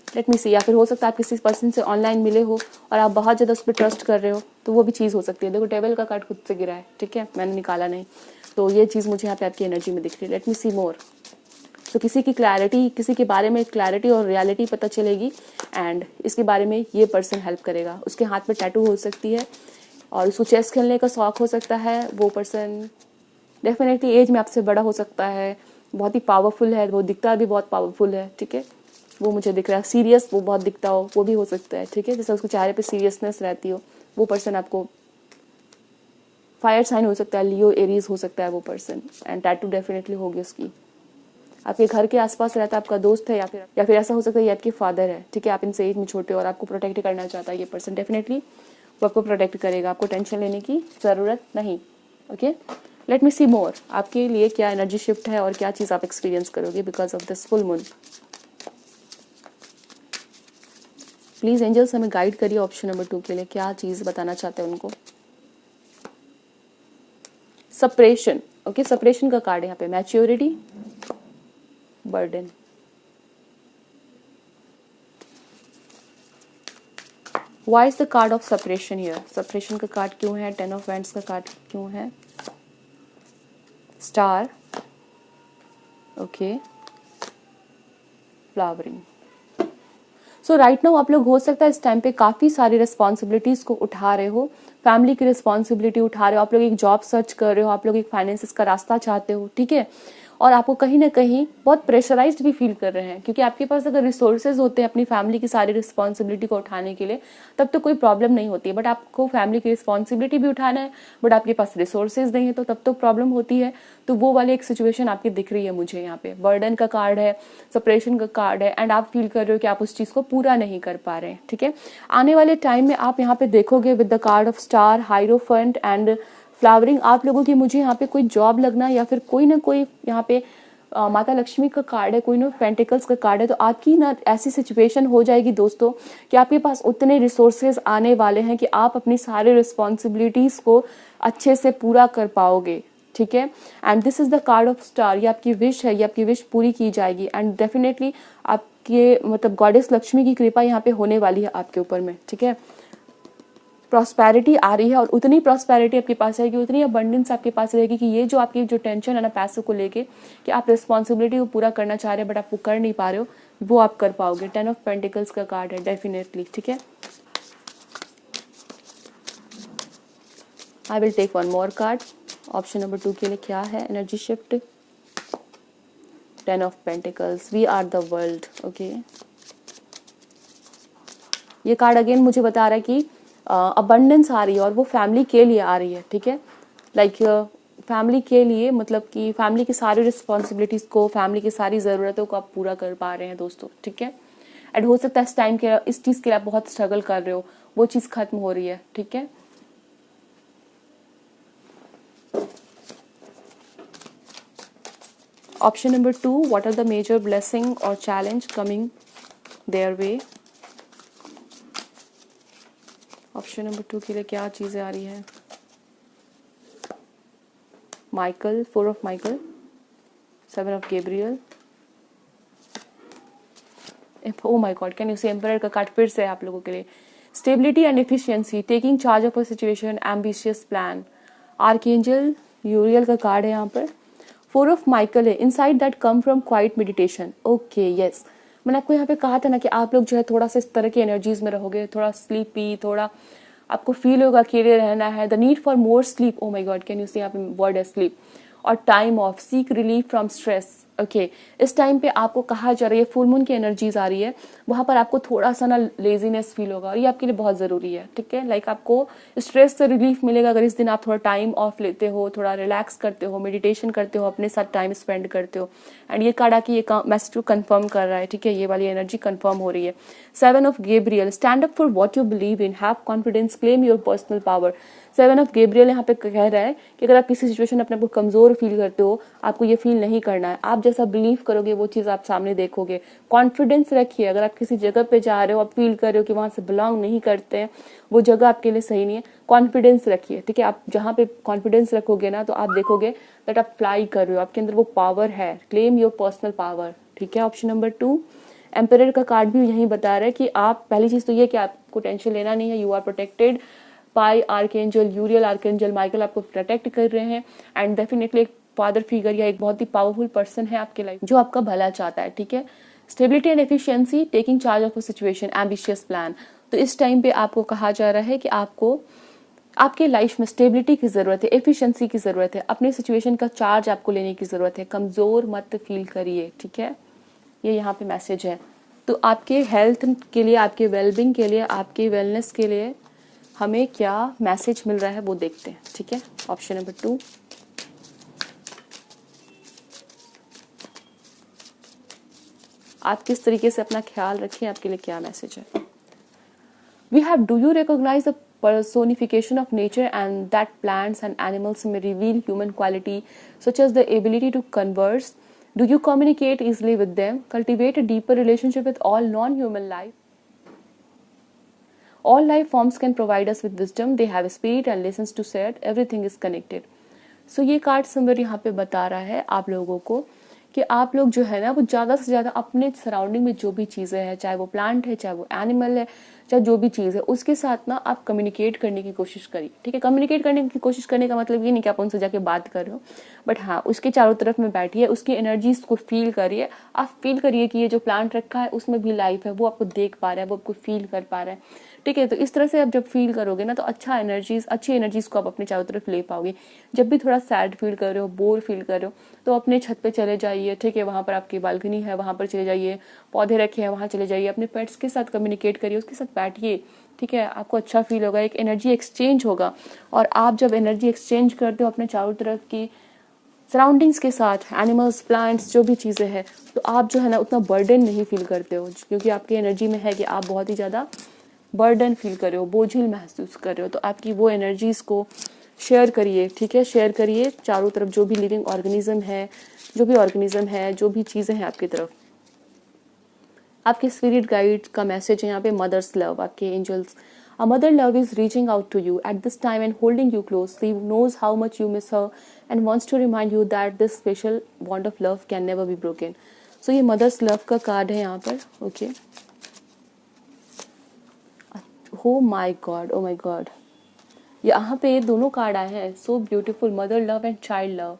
S1: लेट मी सी। या फिर हो सकता है आप किसी पर्सन से ऑनलाइन मिले हो और आप बहुत ज़्यादा उस पर ट्रस्ट कर रहे हो, तो वो भी चीज़ हो सकती है। देखो टेबल का कार्ड खुद से गिरा है, ठीक है, मैंने निकाला नहीं, तो ये चीज़ मुझे यहाँ पे आपकी एनर्जी में दिख रही है। लेट मी सी मोर। तो किसी की क्लैरिटी, किसी के बारे में क्लैरिटी और रियलिटी पता चलेगी, एंड इसके बारे में ये पर्सन हेल्प करेगा। उसके हाथ में टैटू हो सकती है और उसको चेस खेलने का शौक हो सकता है। वो पर्सन डेफिनेटली एज में आपसे बड़ा हो सकता है, बहुत ही पावरफुल है, वो दिखता भी बहुत पावरफुल है, ठीक है, वो मुझे दिख रहा है। सीरियस वो बहुत दिखता हो, वो भी हो सकता है, ठीक है, जैसे उसके चेहरे पे सीरियसनेस रहती हो। वो पर्सन आपको फायर साइन हो सकता है, लियो एरीज हो सकता है वो पर्सन, एंड टैटू डेफिनेटली होगी उसकी। आपके घर के आसपास रहता है, आपका दोस्त है, या फिर ऐसा हो सकता है ये आपके फादर है, ठीक है, आप इनसे एज में छोटे हो और आपको प्रोटेक्ट करना चाहता है ये पर्सन। डेफिनेटली वो आपको प्रोटेक्ट करेगा, आपको टेंशन लेने की ज़रूरत नहीं। ओके, लेट मी सी मोर। आपके लिए क्या एनर्जी शिफ्ट है और क्या चीज़ आप एक्सपीरियंस करोगे because of this full moon. Please angels हमें गाइड करिए ऑप्शन नंबर 2 के लिए, क्या चीज़ बताना चाहते हैं उनको। सेपरेशन, ओके, सेपरेशन का कार्ड है यहाँ पे। Maturity, burden. Why is the card of separation here? Separation का कार्ड क्यों है? 10 of Wands का कार्ड क्यों है? Star, okay, flowering. सो राइट नाउ आप लोग हो सकता है इस टाइम पे काफ़ी सारी रिस्पॉन्सिबिलिटीज़ को उठा रहे हो, फैमिली की रिस्पॉन्सिबिलिटी उठा रहे हो, आप लोग एक जॉब सर्च कर रहे हो, आप लोग एक फाइनेंसिस का रास्ता चाहते हो, ठीक है, और आपको कहीं ना कहीं बहुत प्रेशराइज्ड भी फील कर रहे हैं, क्योंकि आपके पास अगर रिसोर्सेज होते हैं अपनी फैमिली की सारी रिस्पॉन्सिबिलिटी को उठाने के लिए तब तो कोई प्रॉब्लम नहीं होती है, बट आपको फैमिली की रिस्पॉन्सिबिलिटी भी उठाना है बट आपके पास रिसोर्सेज नहीं है, तो तब तो प्रॉब्लम होती है। तो वो वाली एक सिचुएशन आपकी दिख रही है मुझे यहाँ पे। बर्डन का कार्ड है, सेपरेशन का कार्ड है, एंड आप फील कर रहे हो कि आप उस चीज़ को पूरा नहीं कर पा रहे हैं, ठीक है। आने वाले टाइम में आप यहाँ पे देखोगे with the card of star, hierophant and flowering, आप लोगों की मुझे यहाँ पे कोई जॉब लगना, या फिर कोई ना कोई यहाँ पे माता लक्ष्मी का कार्ड है, कोई ना पेंटिकल्स का कार्ड है, तो आपकी ना ऐसी सिचुएशन हो जाएगी दोस्तों कि आपके पास उतने रिसोर्सेज आने वाले हैं कि आप अपनी सारी रिस्पॉन्सिबिलिटीज़ को अच्छे से पूरा कर पाओगे, ठीक है। And this is the card of star, ये आपकी विश है, ये आपकी विश पूरी की जाएगी एंड डेफिनेटली आपके मतलब गॉडेस लक्ष्मी की कृपा यहाँ पे होने वाली है आपके ऊपर में, ठीक है। प्रॉस्पेरिटी आ रही है और उतनी प्रॉस्पेरिटी आपके पास रहेगी, उतनी अबंडेंस आपके पास रहेगी कि ये जो आपकी जो टेंशन है ना पैसों को लेके कि आप रिस्पॉन्सिबिलिटी को पूरा करना चाह रहे हैं बट आप वो कर नहीं पा रहे हो, वो आप कर पाओगे। 10 ऑफ पेंटिकल्स का कार्ड है डेफिनेटली, ठीक है। I will take one more card. Option number 2 के लिए क्या है energy shift? 10 of pentacles, we are the world, okay. ये कार्ड अगेन मुझे बता रहा है कि अबंडेंस आ रही है और वो फैमिली के लिए आ रही है, ठीक है। लाइक फैमिली के लिए, मतलब कि फैमिली की सारी रिस्पॉन्सिबिलिटीज को, फैमिली की सारी ज़रूरतों को आप पूरा कर पा रहे हैं दोस्तों, ठीक है। एंड हो सकता है इस टाइम के इस चीज़ के लिए आप बहुत स्ट्रगल कर रहे हो, वो चीज़ खत्म हो रही है, ठीक है। Option number 2, what are the major blessing और challenge coming their way? Option number 2 के लिए क्या चीजें आ रही है? Michael, 4 of Michael, 7 of Gabriel. Oh my God, can you see emperor का कार्ड फिर से आप लोगों के लिए? Stability and efficiency, taking charge of a situation, ambitious plan. Archangel Uriel का कार्ड है यहाँ पर। 4 ऑफ माइकल है, insight that come from quite meditation, okay yes. मैंने आपको यहाँ पे कहा था ना कि आप लोग जो है थोड़ा सा इस तरह की एनर्जीज में रहोगे, थोड़ा स्लीपी, थोड़ा आपको फील होगा अकेले रहना है, the need for more sleep, oh my God can you see, यहाँ पे वर्ड है स्लीप। और time off, seek relief from stress, okay. इस टाइम पे आपको कहा जा रही है, फुल मून की एनर्जीज आ रही है, वहां पर आपको थोड़ा सा ना लेजीनेस फील होगा और ये आपके लिए बहुत जरूरी है, ठीक है। लाइक आपको स्ट्रेस से रिलीफ मिलेगा अगर इस दिन आप थोड़ा टाइम ऑफ लेते हो, थोड़ा रिलैक्स करते हो, मेडिटेशन करते हो, अपने साथ टाइम स्पेंड करते हो। एंड ये कार्ड आके ये मैसेज को कंफर्म कर रहा है, ठीक है, ये वाली एनर्जी कंफर्म हो रही है। 7 of Gabriel, stand up for what you believe in, have confidence, claim your personal power. 7 of Gabriel यहाँ पे कह रहा है कि अगर आप किसी सिचुएशन में अपने को कमजोर फील करते हो, आपको ये फील नहीं करना है, आप जैसा बिलीव करोगे वो चीज आप सामने देखोगे। कॉन्फिडेंस रखिए, अगर आप किसी जगह पे जा रहे हो, आप फील कर रहे हो कि वहां से बिलोंग नहीं करते हैं, वो जगह आपके लिए सही नहीं है, कॉन्फिडेंस रखिए, ठीक है। आप जहाँ पे कॉन्फिडेंस रखोगे ना तो आप देखोगे दैट आप फ्लाई कर रहे हो, आपके अंदर वो पावर है, क्लेम योर पर्सनल पावर, ठीक है। ऑप्शन नंबर 2, एम्परर का कार्ड भी यही बता रहा है कि आप, पहली चीज तो ये कि आपको टेंशन लेना नहीं है, you are protected by archangel Uriel, archangel Michael आपको प्रोटेक्ट कर रहे हैं। एंड डेफिनेटली एक फादर फिगर या एक बहुत ही पावरफुल पर्सन है आपके लाइफ जो आपका भला चाहता है, ठीक है। Stability and efficiency, taking charge of a situation, ambitious plan. तो इस टाइम पे आपको कहा जा रहा है कि आपको आपके लाइफ में स्टेबिलिटी की जरूरत है, एफिशिएंसी की जरूरत है, अपने सिचुएशन का चार्ज आपको लेने की जरूरत है, कमजोर मत फील करिए, ठीक है। ये यहाँ पे मैसेज है। तो आपके हेल्थ के लिए, आपके वेलबींग के लिए, आपके वेलनेस के लिए हमें क्या मैसेज मिल रहा है वो देखते हैं, ठीक है। ऑप्शन नंबर 2, आप किस तरीके से अपना ख्याल रखें, आपके लिए क्या मैसेज है? We have, do you recognize the personification of nature and that plants and animals may reveal human quality such as the ability to converse? Do you communicate easily with them? Cultivate a deeper relationship with all non-human life. All life forms can provide us with wisdom. They have a spirit and listens to say it. Everything is connected. So ये card symbol यहाँ पे बता रहा है आप लोगों को कि आप लोग जो है ना वो ज़्यादा से ज़्यादा अपने सराउंडिंग में जो भी चीज़ें हैं, चाहे वो प्लांट है, चाहे वो एनिमल है, चाहे जो भी चीज़ है, उसके साथ ना आप कम्युनिकेट करने की कोशिश करिए, ठीक है। कम्युनिकेट करने की कोशिश करने का मतलब ये नहीं कि आप उनसे जाके बात कर रहे हो, बट हाँ उसके चारों तरफ में बैठिए, उसकी एनर्जीज को फील करिए। आप फील करिए कि ये जो प्लांट रखा है उसमें भी लाइफ है, वो आपको देख पा रहा है, वो आपको फील कर पा रहा है, ठीक है। तो इस तरह से आप जब फील करोगे ना तो अच्छी एनर्जीज को आप अपने चारों तरफ ले पाओगे। जब भी थोड़ा सैड फील कर रहे हो, बोर फील कर रहे हो, तो अपने छत पे चले जाइए, ठीक है। वहां पर आपकी बालकनी है, वहां पर चले जाइए, पौधे रखे हैं वहां चले जाइए, अपने पेट्स के साथ कम्युनिकेट करिए, उसके साथ बैठिए, ठीक है। आपको अच्छा फील होगा, एक एनर्जी एक्सचेंज होगा। और आप जब एनर्जी एक्सचेंज करते हो अपने चारों तरफ की सराउंडिंग्स के साथ, एनिमल्स, प्लांट्स, जो भी चीज़ें हैं, तो आप जो है ना उतना बर्डन नहीं फील करते हो, क्योंकि आपकी एनर्जी में है कि आप बहुत ही ज़्यादा बर्डन फील कर रहे हो, बोझिल महसूस कर रहे हो। तो आपकी वो एनर्जीज को शेयर करिए, ठीक है। शेयर करिए चारों तरफ, जो भी लिविंग ऑर्गेनिज्म है, जो भी चीज़ें हैं आपकी तरफ। आपके स्पिरिट गाइड का मैसेज है यहाँ पे मदर्स लव, आपके angels A mother love is reaching out to you at this time and holding you close. She knows how much you miss her and wants to remind you that this special bond of love can never be broken. So ये mother's love का card है यहाँ पर. Okay. Oh my God, oh my God. यहाँ पे दोनों card आए हैं. So beautiful, mother love and child love.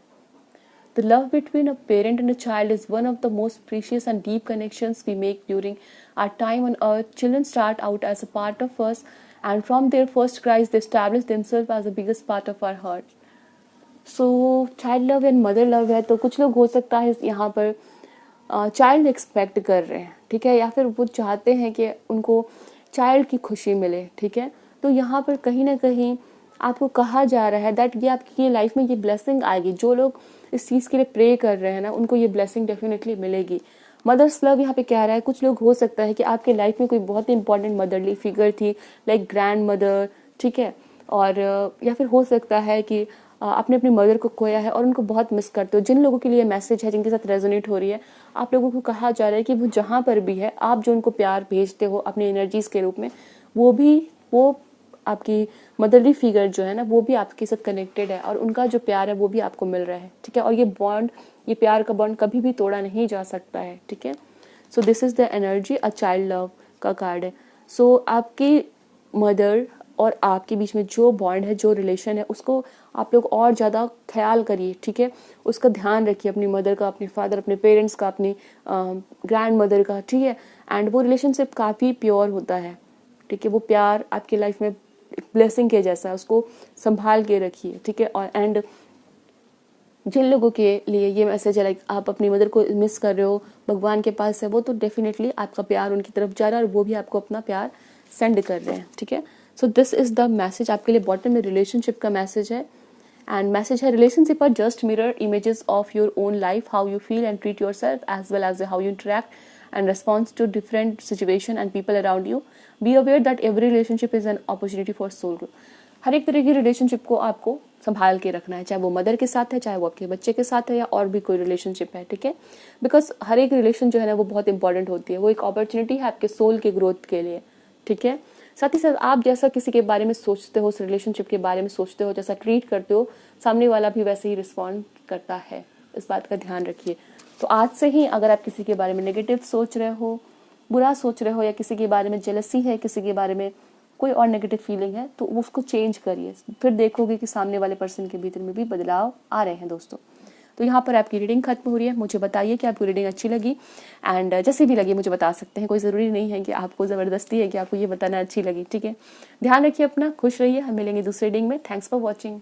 S1: The love between a parent and a child is one of the most precious and deep connections we make during our time on earth. Children start out as a part of us, and from their first cries, they establish themselves as the biggest part of our heart. So, child love and mother love है. तो कुछ लोग हो सकता है यहाँ पर child expect कर रहे हैं, ठीक है, या फिर वो चाहते हैं कि उनको चाइल्ड की खुशी मिले, ठीक है. तो यहाँ पर कहीं ना कहीं आपको कहा जा रहा है दैट ये आपकी लाइफ में ये ब्लेसिंग आएगी. जो लोग इस चीज़ के लिए प्रे कर रहे हैं ना, उनको ये ब्लेसिंग डेफिनेटली मिलेगी. मदर्स लव यहाँ पे कह रहा है, कुछ लोग हो सकता है कि आपके लाइफ में कोई बहुत ही इंपॉर्टेंट मदरली फिगर थी, लाइक ग्रैंड मदर, ठीक है, और या फिर हो सकता है कि आपने अपनी मदर को खोया है और उनको बहुत मिस करते हो. जिन लोगों के लिए मैसेज है, जिनके साथ रेजोनेट हो रही है, आप लोगों को कहा जा रहा है कि वो जहाँ पर भी है, आप जो उनको प्यार भेजते हो अपनी एनर्जीज के रूप में, वो आपकी मदरली फिगर जो है ना, वो भी आपके साथ कनेक्टेड है और उनका जो प्यार है वो भी आपको मिल रहा है, ठीक है. और ये बॉन्ड, ये प्यार का बॉन्ड कभी भी तोड़ा नहीं जा सकता है, ठीक है. So this is the energy. A child love का कार्ड है. सो आपकी मदर और आपके बीच में जो बॉन्ड है, जो रिलेशन है, उसको आप लोग और ज़्यादा ख्याल करिए, ठीक है. उसका ध्यान रखिए, अपनी मदर का, अपने फादर, अपने पेरेंट्स का, अपनी ग्रैंड मदर का, ठीक है. एंड वो रिलेशनशिप काफ़ी प्योर होता है, ठीक है. वो प्यार आपकी लाइफ में ब्लेसिंग के जैसा है, उसको संभाल के रखिए, ठीक है. और एंड जिन लोगों के लिए ये मैसेज है, लाइक आप अपनी मदर को मिस कर रहे हो, भगवान के पास है वो, तो डेफिनेटली आपका प्यार उनकी तरफ जा रहा है और वो भी आपको अपना प्यार सेंड कर रहे हैं, ठीक है. So this is the message आपके लिए. बॉटम में रिलेशनशिप का मैसेज है एंड मैसेज है, relationship are just mirror images of your own life, how you feel and treat your self as well as how you interact and response to different situation and people around you. Be aware that every relationship is an opportunity for soul growth. हर एक तरह की relationship को आपको संभाल के रखना है, चाहे वो मदर के साथ है, चाहे वो आपके बच्चे के साथ है, या और भी कोई रिलेशनशिप है, ठीक है. बिकॉज हर एक रिलेशन जो है ना, वो बहुत इंपॉर्टेंट होती है. वो एक अपॉर्चुनिटी है आपके सोल के ग्रोथ के लिए, ठीक है. साथ ही साथ आप जैसा किसी के बारे में सोचते हो, उस रिलेशनशिप के बारे में सोचते हो, जैसा ट्रीट करते हो, सामने वाला भी वैसे ही रिस्पॉन्ड करता है. इस बात का ध्यान रखिए. तो आज से ही अगर आप किसी के बारे में नेगेटिव सोच रहे हो, बुरा सोच रहे हो, या किसी के बारे में जेलसी है, किसी के बारे में कोई और नेगेटिव फीलिंग है, तो उसको चेंज करिए. फिर देखोगे कि सामने वाले पर्सन के भीतर में भी बदलाव आ रहे हैं दोस्तों. तो यहाँ पर आपकी रीडिंग खत्म हो रही है. मुझे बताइए कि आपको रीडिंग अच्छी लगी, एंड जैसे भी लगी मुझे बता सकते हैं. कोई ज़रूरी नहीं है कि आपको ज़बरदस्ती है कि आपको ये बताना अच्छी लगी, ठीक है. ध्यान रखिए अपना, खुश रहिए. हम मिलेंगे दूसरे रीडिंग में. Thanks for watching.